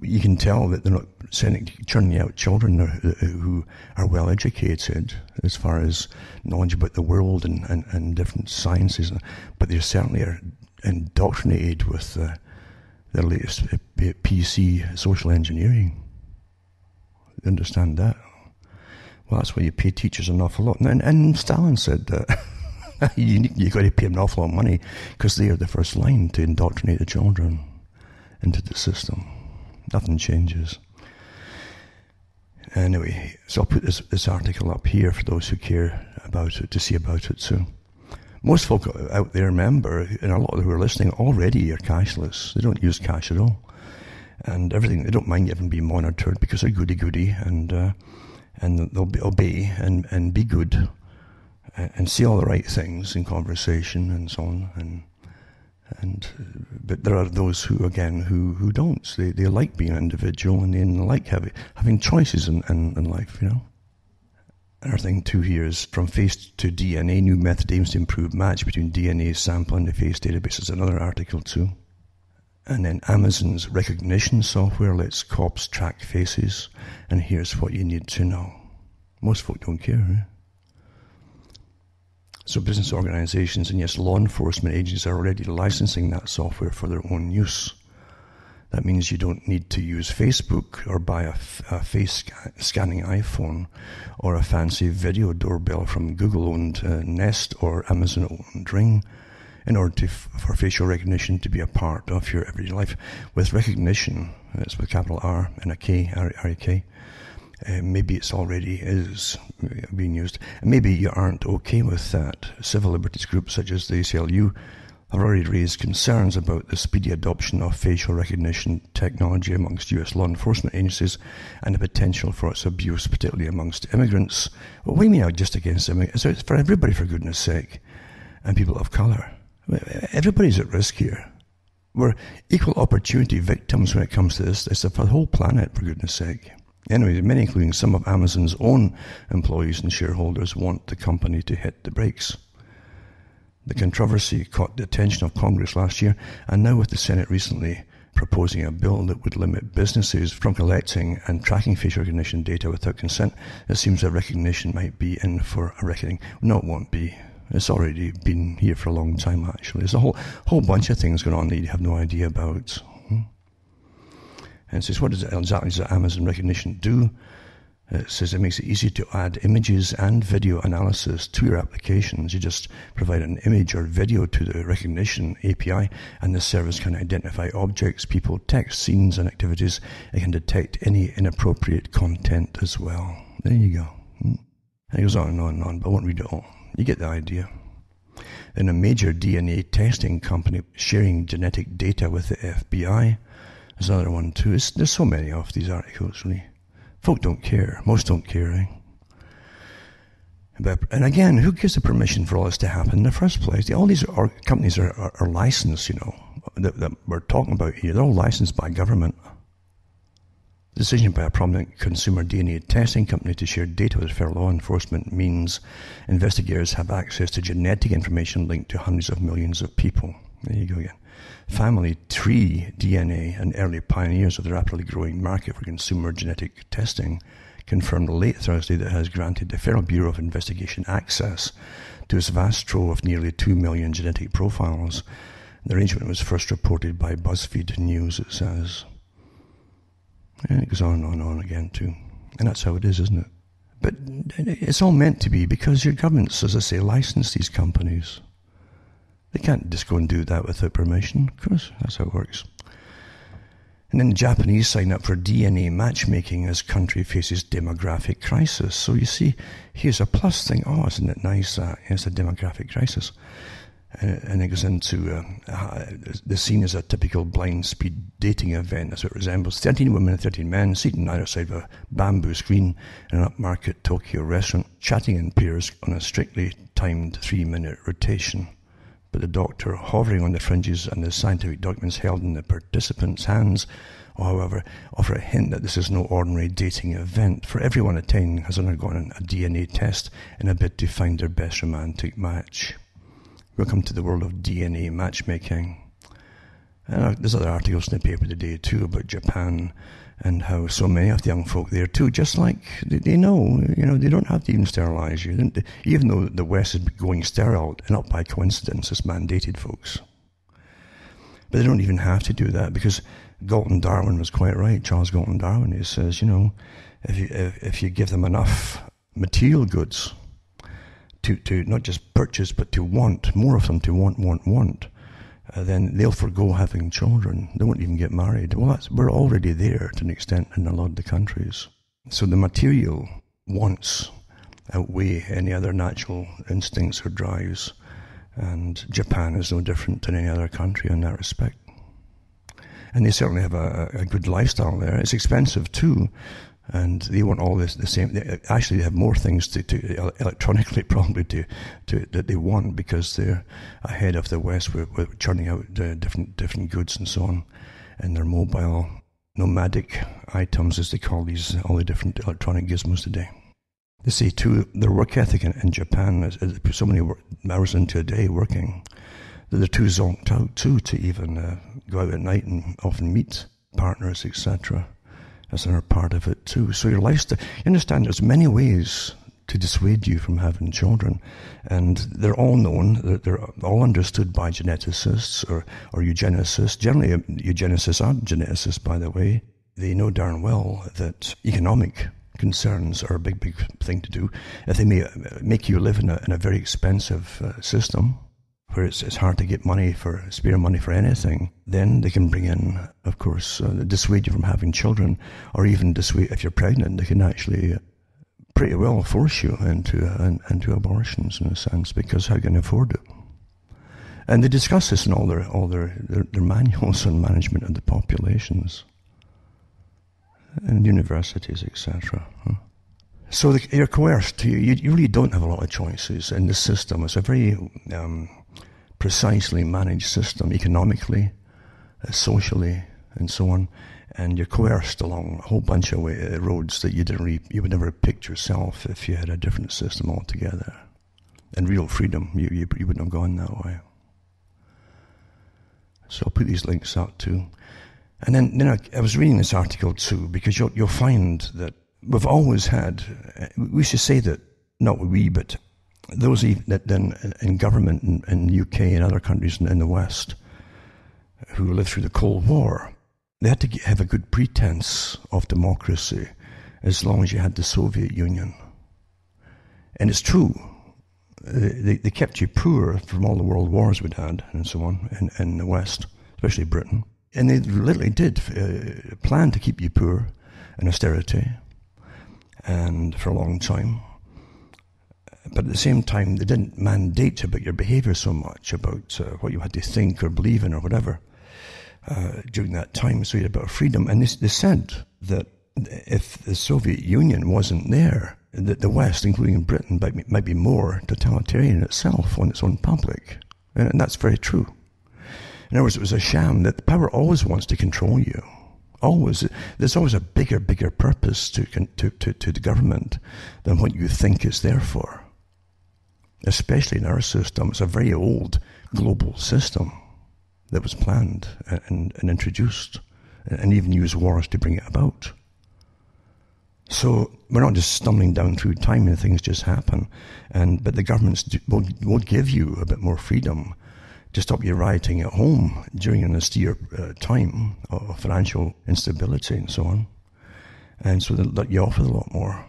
You can tell that they're not churning out children who are well educated as far as knowledge about the world and different sciences, but they certainly are indoctrinated with the latest PC social engineering. You understand that? Well, that's why you pay teachers an awful lot. And Stalin said that you got to pay them an awful lot of money because they are the first line to indoctrinate the children into the system. Nothing changes. Anyway, so I'll put this article up here for those who care about it, to see about it too. Most folk out there, remember, and a lot of who are listening already are cashless. They don't use cash at all. And everything, they don't mind even being monitored because they're goody-goody, and they'll obey and be good and say all the right things in conversation and so on. But there are those who, again, who don't. They like being an individual, and they like having choices in life, you know. Another thing too here is from face to DNA, new method aims to improve match between DNA sample and the face database. Is another article too. And then Amazon's recognition software lets cops track faces, and here's what you need to know. Most folk don't care, eh? So business organizations and yes, law enforcement agencies are already licensing that software for their own use. That means you don't need to use Facebook or buy a face scanning iPhone or a fancy video doorbell from Google-owned Nest or Amazon-owned Ring in order for facial recognition to be a part of your everyday life. With recognition, it's with capital R and a K, R-E-K, maybe it's already is being used. And maybe you aren't okay with that. Civil liberties groups such as the ACLU have already raised concerns about the speedy adoption of facial recognition technology amongst US law enforcement agencies and the potential for its abuse, particularly amongst immigrants. Well, we mean not just against immigrants, it's for everybody, for goodness sake, and people of colour. Everybody's at risk here. We're equal opportunity victims when it comes to this. It's for the whole planet, for goodness sake. Anyway, many, including some of Amazon's own employees and shareholders, want the company to hit the brakes. The controversy caught the attention of Congress last year, and now with the Senate recently proposing a bill that would limit businesses from collecting and tracking facial recognition data without consent, it seems that recognition might be in for a reckoning. No, it won't be. It's already been here for a long time, actually. There's a whole bunch of things going on that you have no idea about. And it says, what exactly does Amazon recognition do? It says it makes it easy to add images and video analysis to your applications. You just provide an image or video to the recognition API, and the service can identify objects, people, text, scenes, and activities. It can detect any inappropriate content as well. There you go. And it goes on and on and on, but I won't read it all. You get the idea. Then a major DNA testing company sharing genetic data with the FBI. There's another one too. There's so many of these articles, really. Folk don't care. Most don't care, eh? And again, who gives the permission for all this to happen in the first place? All these companies are licensed, you know, that we're talking about here. They're all licensed by government. The decision by a prominent consumer DNA testing company to share data with federal law enforcement means investigators have access to genetic information linked to hundreds of millions of people. There you go again. Family Tree DNA, an early pioneers of the rapidly growing market for consumer genetic testing, confirmed late Thursday that it has granted the Federal Bureau of Investigation access to its vast trove of nearly 2 million genetic profiles. The arrangement was first reported by BuzzFeed News, it says. And it goes on and on again too. And that's how it is, isn't it? But it's all meant to be because your governments, as I say, license these companies. They can't just go and do that without permission. Of course, that's how it works. And then the Japanese sign up for DNA matchmaking as country faces demographic crisis. So you see, here's a plus thing. Oh, isn't it nice that it's a demographic crisis? And it goes into the scene as a typical blind speed dating event. That's what it resembles. 13 women and 13 men seated on either side of a bamboo screen in an upmarket Tokyo restaurant, chatting in pairs on a strictly timed 3-minute rotation. But the doctor hovering on the fringes and the scientific documents held in the participants' hands, however, offer a hint that this is no ordinary dating event, for everyone attending has undergone a DNA test in a bid to find their best romantic match. Welcome to the world of DNA matchmaking. And there's other articles in the paper today too about Japan and how so many of the young folk there too, just like they know, you know, they don't have to even sterilize you. Even though the West is going sterile, and not by coincidence, it's mandated, folks. But they don't even have to do that because Galton Darwin was quite right. Charles Galton Darwin, he says, you know, if you give them enough material goods to not just purchase but to want, more of them to want, then they'll forgo having children. They won't even get married. Well, we're already there to an extent in a lot of the countries. So the material wants outweigh any other natural instincts or drives, and Japan is no different than any other country in that respect. And they certainly have a good lifestyle there. It's expensive too. And they want all this the same. They actually have more things to electronically probably that they want, because they're ahead of the West. We're churning out different goods and so on, and their mobile nomadic items, as they call these, all the different electronic gizmos today. They say too, their work ethic in Japan is so many hours into a day working that they're too zonked out too to even go out at night and often meet partners, etc. That's another part of it too. So your lifestyle, you understand, there's many ways to dissuade you from having children, and they're all known, they're all understood by geneticists or eugenicists. Generally, eugenicists aren't geneticists, by the way. They know darn well that economic concerns are a big thing to do. If they make you live in a very expensive system, where it's hard to get spare money for anything, then they can bring in, of course, dissuade you from having children, or even dissuade, if you're pregnant, they can actually pretty well force you into abortions, in a sense, because how can you afford it? And they discuss this in all their manuals on management of the populations and universities, etc. So you're coerced. You really don't have a lot of choices in this system. It's a very precisely managed system, economically, socially, and so on. And you're coerced along a whole bunch of roads that you would never have picked yourself if you had a different system altogether. And real freedom, you wouldn't have gone that way. So I'll put these links out too. And then I was reading this article too, because you'll find that we've always had, we should say that, not we, but those that then in government in the UK and other countries in the West who lived through the Cold War, they had to have a good pretense of democracy as long as you had the Soviet Union. And it's true. They kept you poor from all the world wars we'd had and so on in the West, especially Britain. And they literally did plan to keep you poor in austerity and for a long time. But at the same time, they didn't mandate about your behavior so much, about what you had to think or believe in or whatever during that time. So you had a bit of freedom. And they said that if the Soviet Union wasn't there, that the West, including Britain, might be more totalitarian itself on its own public. And that's very true. In other words, it was a sham that the power always wants to control you. Always. There's always a bigger purpose to the government than what you think it's there for. Especially in our system. It's a very old global system that was planned and introduced, and even used wars to bring it about. So we're not just stumbling down through time and things just happen, but the governments will give you a bit more freedom to stop you rioting at home during an austere time of financial instability and so on. And so they'll let you off with a lot more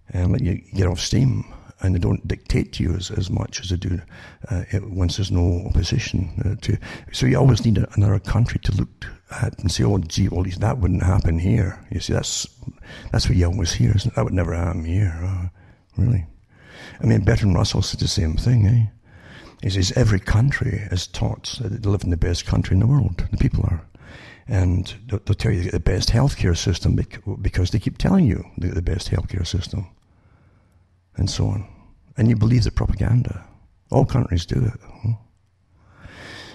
and let you get off steam. And they don't dictate to you as much as they do once there's no opposition. So you always need another country to look at and say, oh, gee, well, that wouldn't happen here. You see, that's what you always hear, isn't it? That would never happen here, really. I mean, Bertrand Russell said the same thing, eh? He says every country is taught that they live in the best country in the world. The people are. And they'll tell you they get the best healthcare system because they keep telling you they get the best healthcare system. And so on. And you believe the propaganda. All countries do it.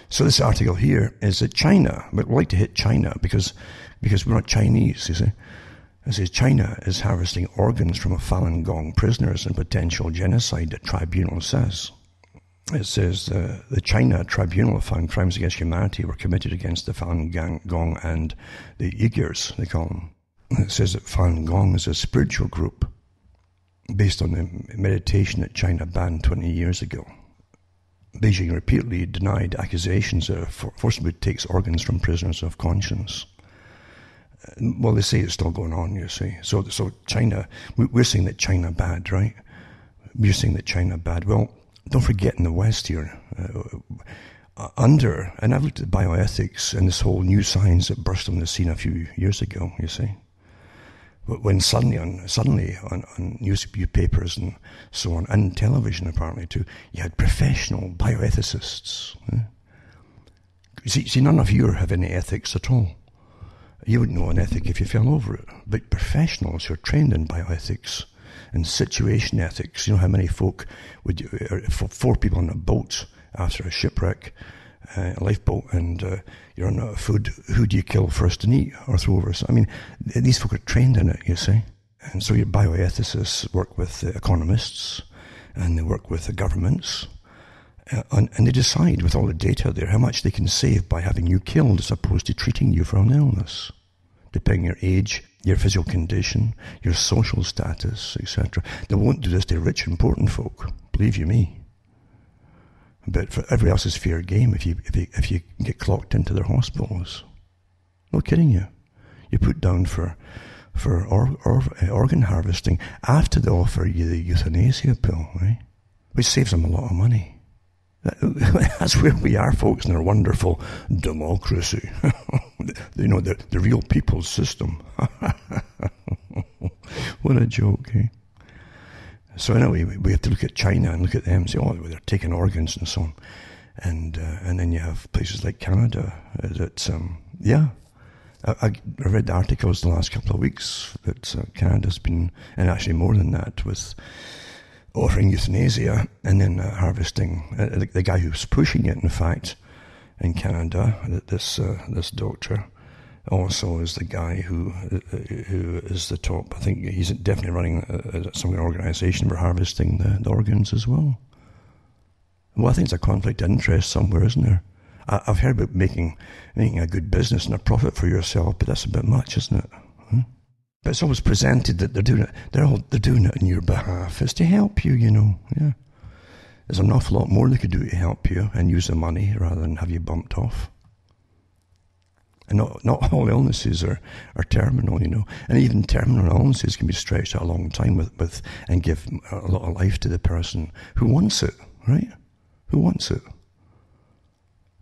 So this article here is that China, but we like to hit China because we're not Chinese, you see. It says China is harvesting organs from Falun Gong prisoners in potential genocide, the tribunal says. It says the China tribunal found crimes against humanity were committed against the Falun Gong and the Uyghurs, they call them. It says that Falun Gong is a spiritual group based on the meditation that China banned 20 years ago. Beijing repeatedly denied accusations that it forcibly takes organs from prisoners of conscience. Well, they say it's still going on, you see. So China, we're saying that China bad, right? We're saying that China bad. Well, don't forget in the West here, and I've looked at bioethics and this whole new science that burst on the scene a few years ago, you see. But when suddenly on newspapers and so on, and television apparently too, you had professional bioethicists. See, none of you have any ethics at all. You wouldn't know an ethic if you fell over it. But professionals who are trained in bioethics and situation ethics, you know how many folk would, four people on a boat after a shipwreck, a lifeboat, and you're on out of food, who do you kill first and eat or throw over? I mean, these folk are trained in it, you see. And so your bioethicists work with economists, and they work with the governments, and they decide with all the data there how much they can save by having you killed as opposed to treating you for an illness, depending on your age, your physical condition, your social status, etc. They won't do this to rich, important folk, believe you me. But for everybody else is fair game if you get clocked into their hospitals. No kidding you. You're put down for organ harvesting after they offer you the euthanasia pill, right? Which saves them a lot of money. That's where we are, folks, in our wonderful democracy. You know, the real people's system. What a joke, eh? So anyway, we have to look at China and look at them and say, oh, they're taking organs and so on. And then you have places like Canada that, yeah. I read the articles the last couple of weeks that Canada's been, and actually more than that, with offering euthanasia and then harvesting. The guy who's pushing it, in fact, in Canada, this doctor, also is the guy who is the top. I think he's definitely running some organisation for harvesting the organs as well. Well, I think it's a conflict of interest somewhere, isn't there? I've heard about making a good business and a profit for yourself, but that's a bit much, isn't it? But it's always presented that they're doing it. They're doing it on your behalf. It's to help you, you know. Yeah, there's an awful lot more they could do to help you and use the money rather than have you bumped off. And not all illnesses are terminal, you know. And even terminal illnesses can be stretched out a long time with and give a lot of life to the person who wants it, right? Who wants it?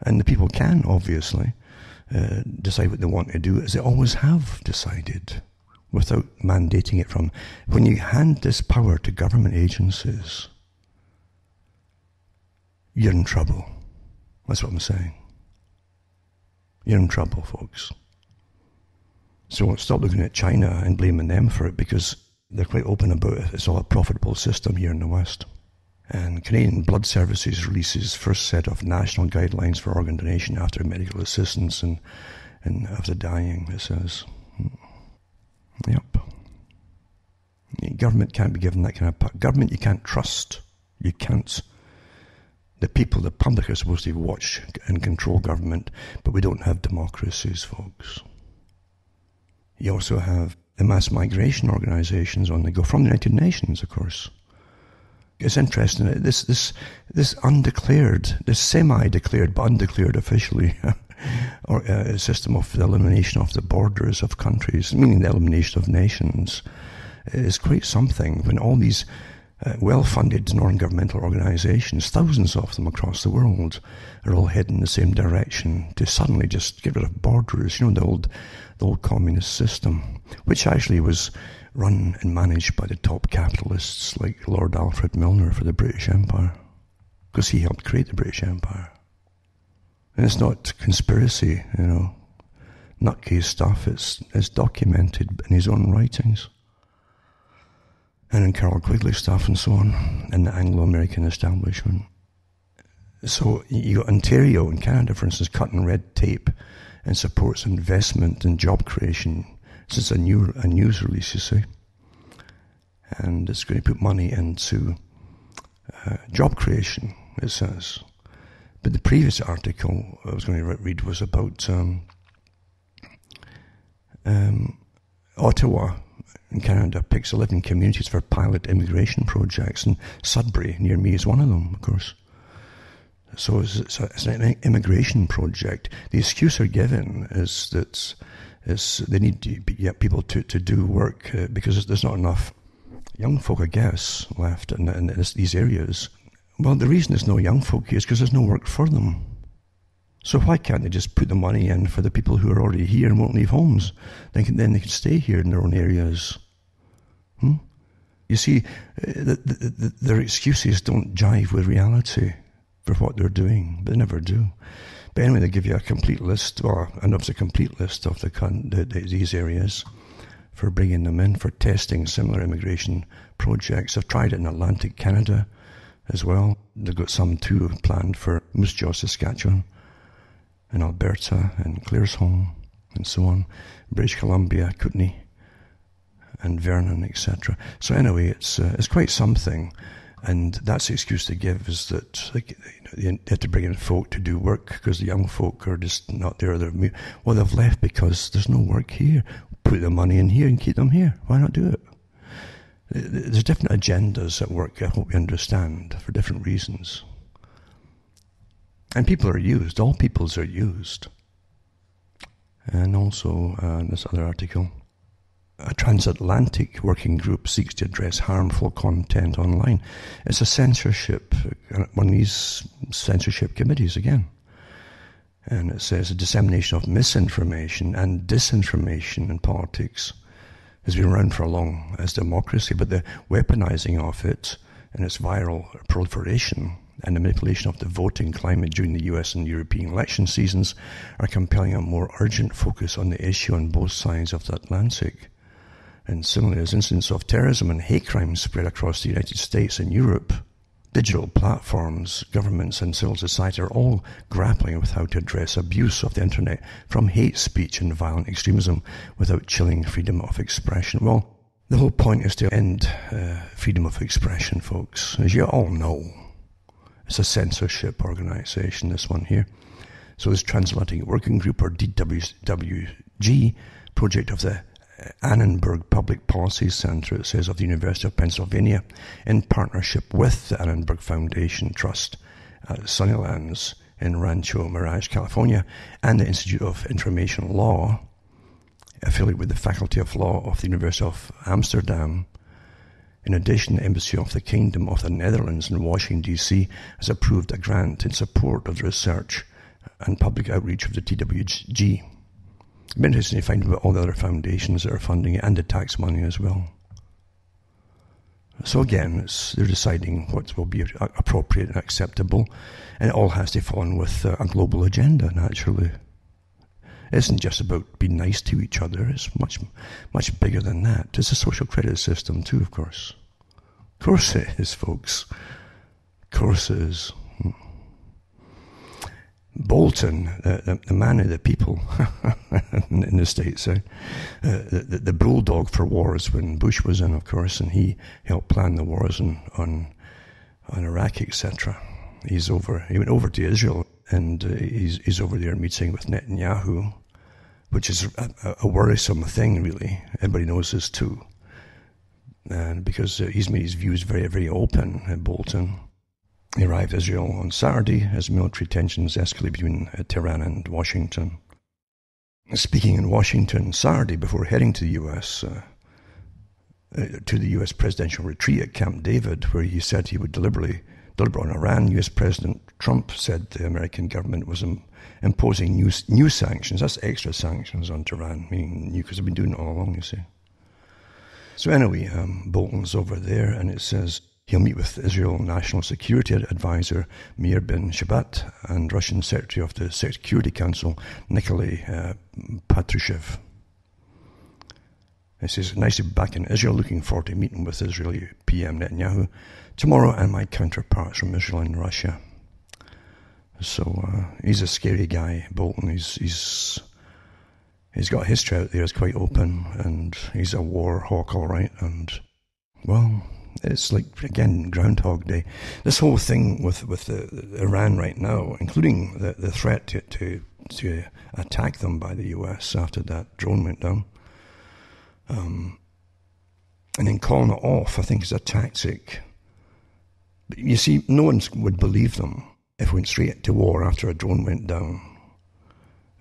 And the people can, obviously, decide what they want to do, as they always have decided, without mandating it from. When you hand this power to government agencies, you're in trouble. That's what I'm saying. You're in trouble, folks. So stop looking at China and blaming them for it, because they're quite open about it. It's all a profitable system here in the West. And Canadian Blood Services releases first set of national guidelines for organ donation after medical assistance and after dying, it says. Yep. Government can't be given that kind of government you can't trust. You can't. The people, the public, are supposed to watch and control government, but we don't have democracies, folks. You also have the mass migration organizations on the go, from the United Nations, of course. It's interesting, this undeclared, this semi-declared but undeclared officially or a system of the elimination of the borders of countries, meaning the elimination of nations, is quite something. When all these well-funded non-governmental organizations, thousands of them across the world, are all heading in the same direction to suddenly just get rid of borders, you know, the old communist system, which actually was run and managed by the top capitalists like Lord Alfred Milner for the British Empire, because he helped create the British Empire. And it's not conspiracy, you know, nutcase stuff. It's documented in his own writings, and in Carroll Quigley stuff and so on, in the Anglo-American establishment. So you got Ontario in Canada, for instance, cutting red tape and supports investment and job creation. So it's a news release, you see, and it's going to put money into job creation, it says. But the previous article I was going to read was about Ottawa in Canada picks 11 communities for pilot immigration projects, and Sudbury near me is one of them, of course. So it's an immigration project. The excuse they're given is that they need to get people to do work because there's not enough young folk, I guess, left in these areas. Well, the reason there's no young folk here is because there's no work for them. So why can't they just put the money in for the people who are already here and won't leave homes? Then they can stay here in their own areas. You see, their excuses don't jive with reality for what they're doing, but they never do. But anyway, they give you a complete list, or a complete list of these areas for bringing them in, for testing similar immigration projects. I've tried it in Atlantic Canada as well. They've got some too planned for Moose Jaw, Saskatchewan, in Alberta, and Claresholm, and so on. British Columbia, Kootenay, and Vernon, etc. So anyway, it's quite something. And that's the excuse they give, is that they have to bring in folk to do work because the young folk are just not there. They've left because there's no work here. Put the money in here and keep them here. Why not do it? There's different agendas at work, I hope you understand, for different reasons. And people are used. All peoples are used. And also, this other article, a transatlantic working group seeks to address harmful content online. It's a censorship, one of these censorship committees again. And it says the dissemination of misinformation and disinformation in politics has been around for long as democracy, but the weaponizing of it and its viral proliferation and the manipulation of the voting climate during the US and European election seasons are compelling a more urgent focus on the issue on both sides of the Atlantic. And similarly, as incidents of terrorism and hate crimes spread across the United States and Europe, digital platforms, governments and civil society are all grappling with how to address abuse of the internet from hate speech and violent extremism without chilling freedom of expression. Well, the whole point is to end freedom of expression, folks. As you all know, it's a censorship organization, this one here. So this Transatlantic Working Group, or DWG, project of the Annenberg Public Policy Center, it says, of the University of Pennsylvania, in partnership with the Annenberg Foundation Trust at Sunnylands in Rancho Mirage, California, and the Institute of Information Law, affiliated with the Faculty of Law of the University of Amsterdam. In addition, the Embassy of the Kingdom of the Netherlands in Washington, D.C. has approved a grant in support of the research and public outreach of the TWG. It'd be interesting to find out all the other foundations that are funding it, and the tax money as well. So again, they're deciding what will be appropriate and acceptable, and it all has to fall in with a global agenda, naturally. It isn't just about being nice to each other, it's much bigger than that. It's a social credit system too, of course. Of course it is, folks. Of course it is. Bolton, the man of the people in the States, the bulldog for wars when Bush was in, of course, and he helped plan the wars on Iraq, etc. He went over to Israel, and he's over there meeting with Netanyahu, which is a worrisome thing, really. Everybody knows this too, and because he's made his views very, very open at Bolton. He arrived in Israel on Saturday as military tensions escalated between Tehran and Washington. Speaking in Washington Saturday before heading to the U.S., to the U.S. presidential retreat at Camp David, where he said he would deliberate on Iran, U.S. President Trump said the American government was imposing new sanctions. That's extra sanctions on Tehran, meaning new, because they've been doing it all along, you see. So anyway, Bolton's over there, and it says he'll meet with Israel National Security Advisor Meir Ben Shabbat and Russian Secretary of the Security Council Nikolai Patrushev. It says, nice to be back in Israel, looking forward to meeting with Israeli PM Netanyahu tomorrow and my counterparts from Israel and Russia. So he's a scary guy, Bolton. He's got a history out there, it's quite open, and he's a war hawk, all right, and, well, it's like, again, Groundhog Day. This whole thing with Iran right now, including the threat to attack them by the US after that drone went down, and then calling it off, I think is a tactic. But you see, no one would believe them if we went straight to war after a drone went down.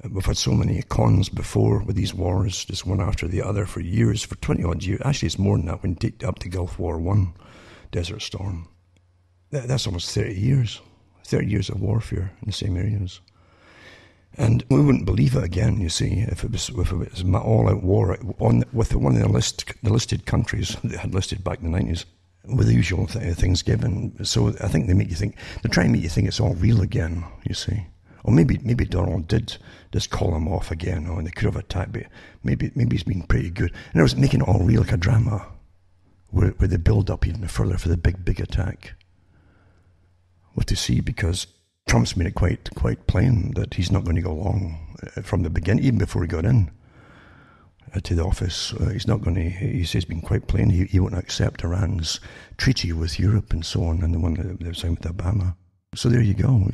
We've had so many cons before with these wars, just one after the other for years, for 20-odd years. Actually, it's more than that when up to Gulf War I, Desert Storm. That's almost 30 years. 30 years of warfare in the same areas. And we wouldn't believe it again, you see, if it was all-out war with one of the listed countries that had listed back in the 90s, with the usual things given. So I think they try and make you think it's all real again, you see. Or maybe Donald did just call him off again, and they could have attacked, but maybe he's been pretty good. And I was making it all real like a drama, where they build up even further for the big attack. What to see, because Trump's made it quite plain that he's not going to go along from the beginning, even before he got in to the office. He's not going to. He says, been quite plain, he won't accept Iran's treaty with Europe and so on, and the one that they've signed with Obama. So there you go.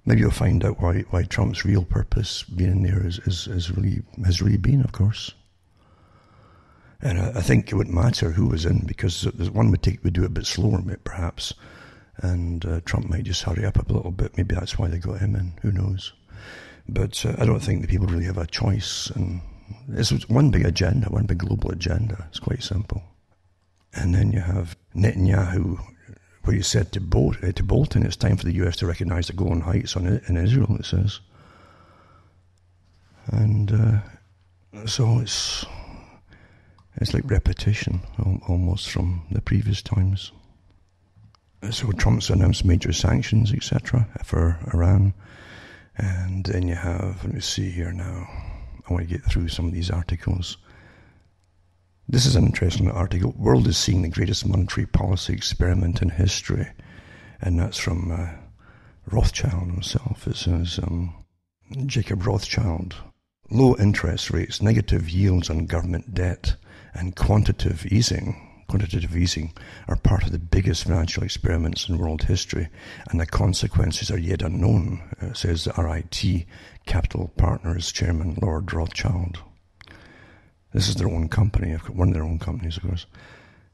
Maybe you'll find out why Trump's real purpose being in there has really been, of course. And I think it wouldn't matter who was in, because one would do it a bit slower, perhaps, and Trump might just hurry up a little bit. Maybe that's why they got him in. Who knows? But I don't think the people really have a choice. And it's one big agenda, one big global agenda. It's quite simple. And then you have Netanyahu, where he said to Bolton, it's time for the US to recognize the Golan Heights in Israel, it says. And so it's like repetition, almost, from the previous times. So Trump's announced major sanctions, etc., for Iran. And then you have, let me see here now, I want to get through some of these articles. This is an interesting article. World is seeing the greatest monetary policy experiment in history. And that's from Rothschild himself. It says, Jacob Rothschild. Low interest rates, negative yields on government debt, and quantitative easing are part of the biggest financial experiments in world history, and the consequences are yet unknown, says the RIT Capital Partners chairman Lord Rothschild. This is their own company, one of their own companies, of course.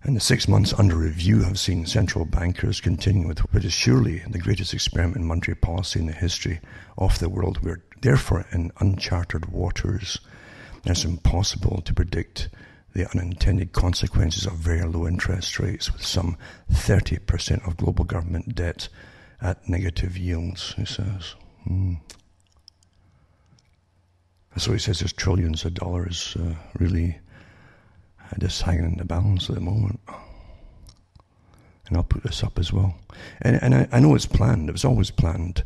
And the 6 months under review have seen central bankers continue with what is surely the greatest experiment in monetary policy in the history of the world. We're therefore in uncharted waters. It's impossible to predict the unintended consequences of very low interest rates, with some 30% of global government debt at negative yields, he says. So he says there's trillions of dollars really just hanging in the balance at the moment. And I'll put this up as well. And I know it's planned. It was always planned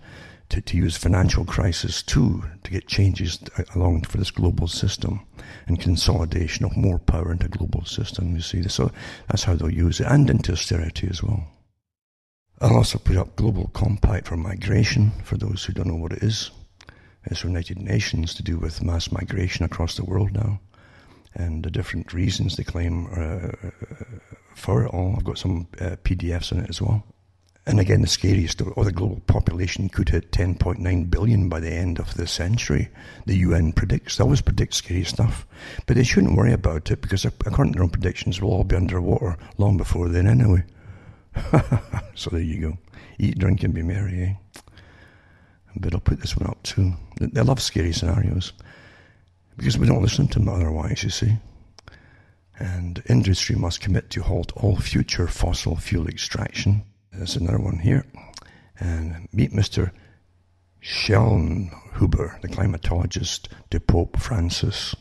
to use financial crisis to get changes along for this global system and consolidation of more power into global system, you see. So that's how they'll use it, and into austerity as well. I'll also put up Global Compact for Migration, for those who don't know what it is. It's from United Nations, to do with mass migration across the world now, and the different reasons they claim for it all. I've got some PDFs in it as well. And again, the scariest, the global population could hit 10.9 billion by the end of the century. The UN predicts. They always predict scary stuff. But they shouldn't worry about it, because according to their own predictions, we'll all be underwater long before then anyway. So there you go. Eat, drink, and be merry, eh? But I'll put this one up too. They love scary scenarios, because we don't listen to them otherwise, you see. And industry must commit to halt all future fossil fuel extraction. There's another one here. And meet Mr. Schellnhuber, the climatologist to Pope Francis.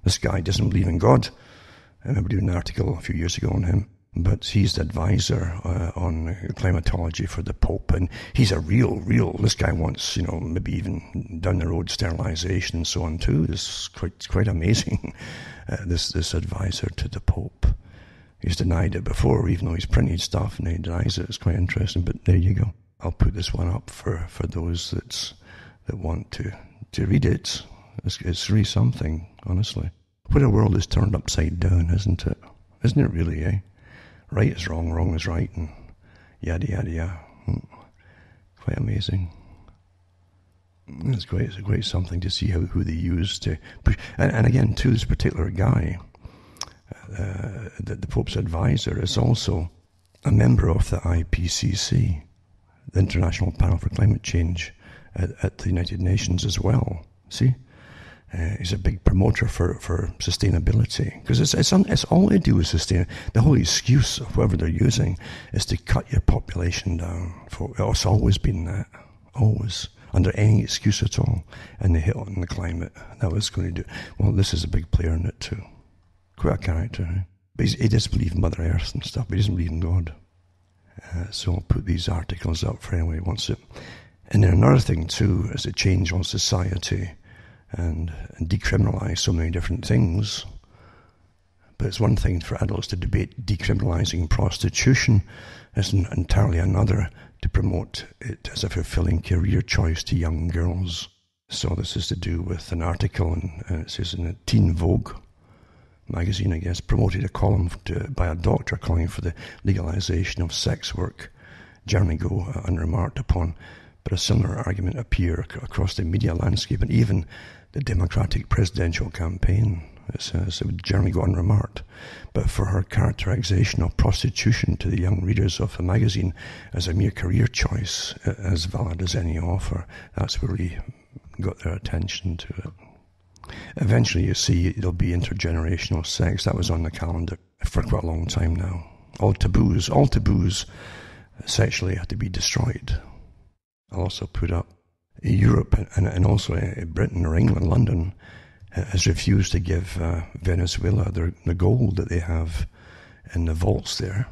This guy doesn't believe in God. I remember doing an article a few years ago on him. But he's the advisor on climatology for the Pope. And he's a real, this guy wants, maybe even down the road sterilization and so on too. It's quite amazing, this advisor to the Pope. He's denied it before, even though he's printed stuff, and he denies it. It's quite interesting, but there you go. I'll put this one up for those that want to read it. It's really something, honestly. What a world is turned upside down, isn't it? Isn't it really, eh? Right is wrong, wrong is right, and yada, yada, yada. Quite amazing. It's a great something to see who they use to push. And again, too, this particular guy, the Pope's advisor, is also a member of the IPCC, the International Panel for Climate Change at the United Nations as well. See? He's a big promoter for sustainability, because it's all they do is sustain. The whole excuse of whoever they're using is to cut your population down. It's always been that, always, under any excuse at all. And they hit on the climate. That was going to do. Well, this is a big player in it too. Quite a character. Eh? But he does believe in Mother Earth and stuff, but he doesn't believe in God. So I'll put these articles up for anyone who wants it. And then another thing too is to change on society and decriminalise so many different things. But it's one thing for adults to debate decriminalising prostitution. It's entirely another to promote it as a fulfilling career choice to young girls. So this is to do with an article, and it says in the Teen Vogue magazine, I guess, promoted a column by a doctor calling for the legalisation of sex work. Generally go unremarked upon, but a similar argument appear across the media landscape and even the Democratic presidential campaign. It says it would generally go unremarked, but for her characterization of prostitution to the young readers of the magazine as a mere career choice, as valid as any offer, that's really got their attention to it. Eventually, you see, there'll be intergenerational sex. That was on the calendar for quite a long time now. All taboos sexually had to be destroyed. I'll also put up Europe and also Britain or England, London, has refused to give Venezuela the gold that they have in the vaults there.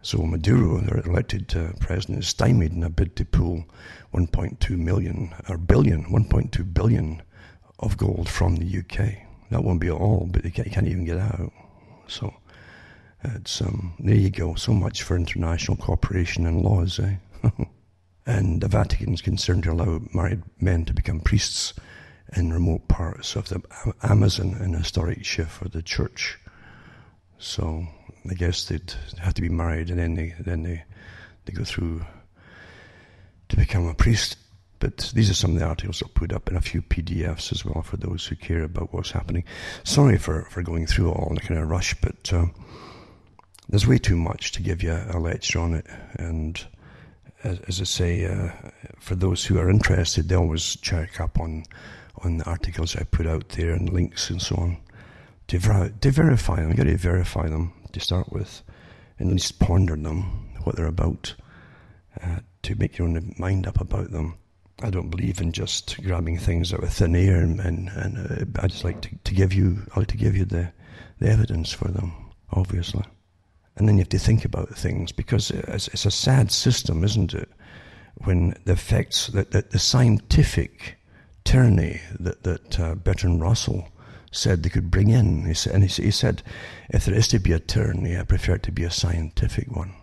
So Maduro, their elected president, is stymied in a bid to pull 1.2 billion of gold from the UK. That won't be all, but they can't even get out. So it's there you go. So much for international cooperation and laws, eh? And the Vatican is concerned to allow married men to become priests in remote parts of the Amazon in a historic shift for the church. So I guess they'd have to be married, and then they go through to become a priest. But these are some of the articles I'll put up in a few PDFs as well for those who care about what's happening. Sorry for going through it all in a kind of rush, but there's way too much to give you a lecture on it. And as I say, for those who are interested, they always check up on the articles I put out there and links and so on to verify them. You've got to verify them to start with, and at least ponder them, what they're about, to make your own mind up about them. I don't believe in just grabbing things out of thin air, and I just like to give you the evidence for them, obviously. And then you have to think about things, because it's a sad system, isn't it? When the effects, that the scientific tyranny that Bertrand Russell said they could bring in. He said, if there is to be a tyranny, I prefer it to be a scientific one.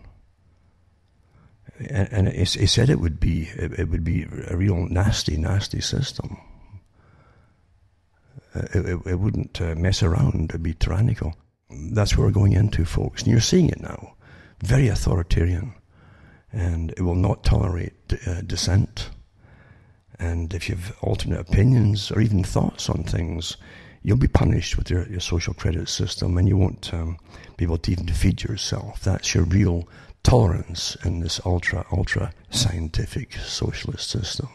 And he said it would be a real nasty system. It wouldn't mess around. It'd be tyrannical. That's what we're going into, folks. And you're seeing it now. Very authoritarian. And it will not tolerate dissent. And if you have alternate opinions or even thoughts on things, you'll be punished with your social credit system, and you won't be able to even feed yourself. That's your real tolerance in this ultra scientific socialist system.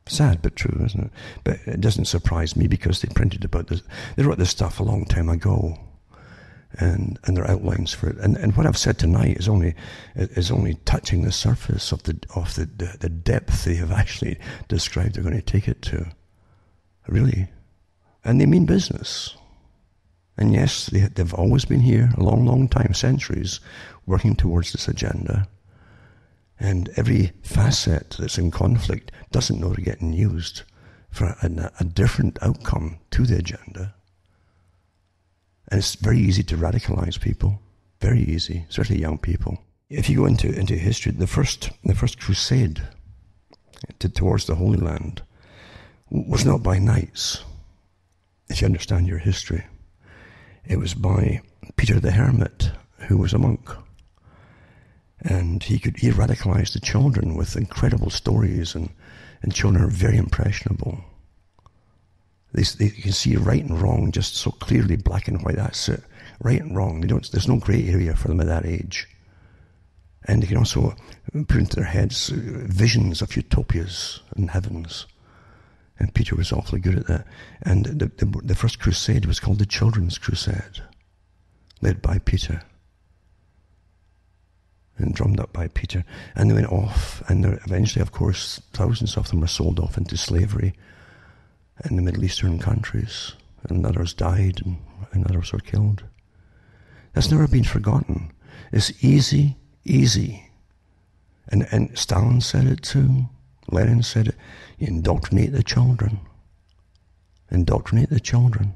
Sad but true, isn't it? But it doesn't surprise me, because they printed about this. They wrote this stuff a long time ago, and there are outlines for it. And what I've said tonight is only touching the surface of the depth they have actually described they're going to take it to. Really. And they mean business. And yes, they've always been here a long time, centuries, working towards this agenda. And every facet that's in conflict doesn't know they're getting used for a different outcome to the agenda. And it's very easy to radicalize people. Very easy, especially young people. If you go into history, the first crusade towards the Holy Land was not by knights, if you understand your history. It was by Peter the Hermit, who was a monk. And he radicalized the children with incredible stories, and children are very impressionable. They can see right and wrong just so clearly, black and white. That's it, right and wrong. There's no grey area for them at that age. And they can also put into their heads visions of utopias and heavens. And Peter was awfully good at that. And the first crusade was called the Children's Crusade, led by Peter and drummed up by Peter. And they went off, and eventually, of course, thousands of them were sold off into slavery in the Middle Eastern countries, and others died, and others were killed. That's never been forgotten. It's easy. And Stalin said it too. Lenin said it. Indoctrinate the children. Indoctrinate the children.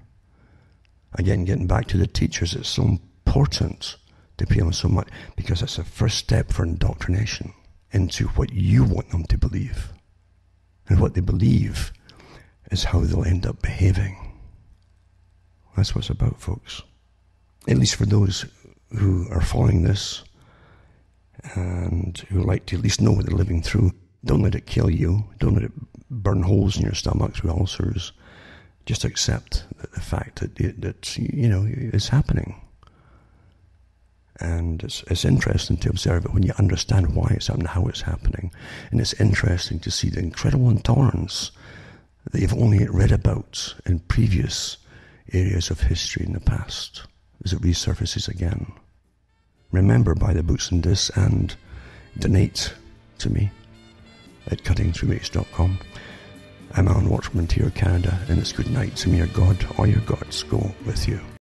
Again, getting back to the teachers, it's so important to pay them so much because it's the first step for indoctrination into what you want them to believe. And what they believe is how they'll end up behaving. That's what it's about, folks. At least for those who are following this and who like to at least know what they're living through. Don't let it kill you. Don't let it burn holes in your stomachs with ulcers. Just accept the fact that it's happening. And it's interesting to observe it when you understand why it's happening, how it's happening. And it's interesting to see the incredible intolerance that you've only read about in previous areas of history in the past as it resurfaces again. Remember, buy the books and this and donate to me at cuttingthroughh.com. I'm Alan Watchman, Ontario, Canada, and it's good night. So may your God or your gods go with you.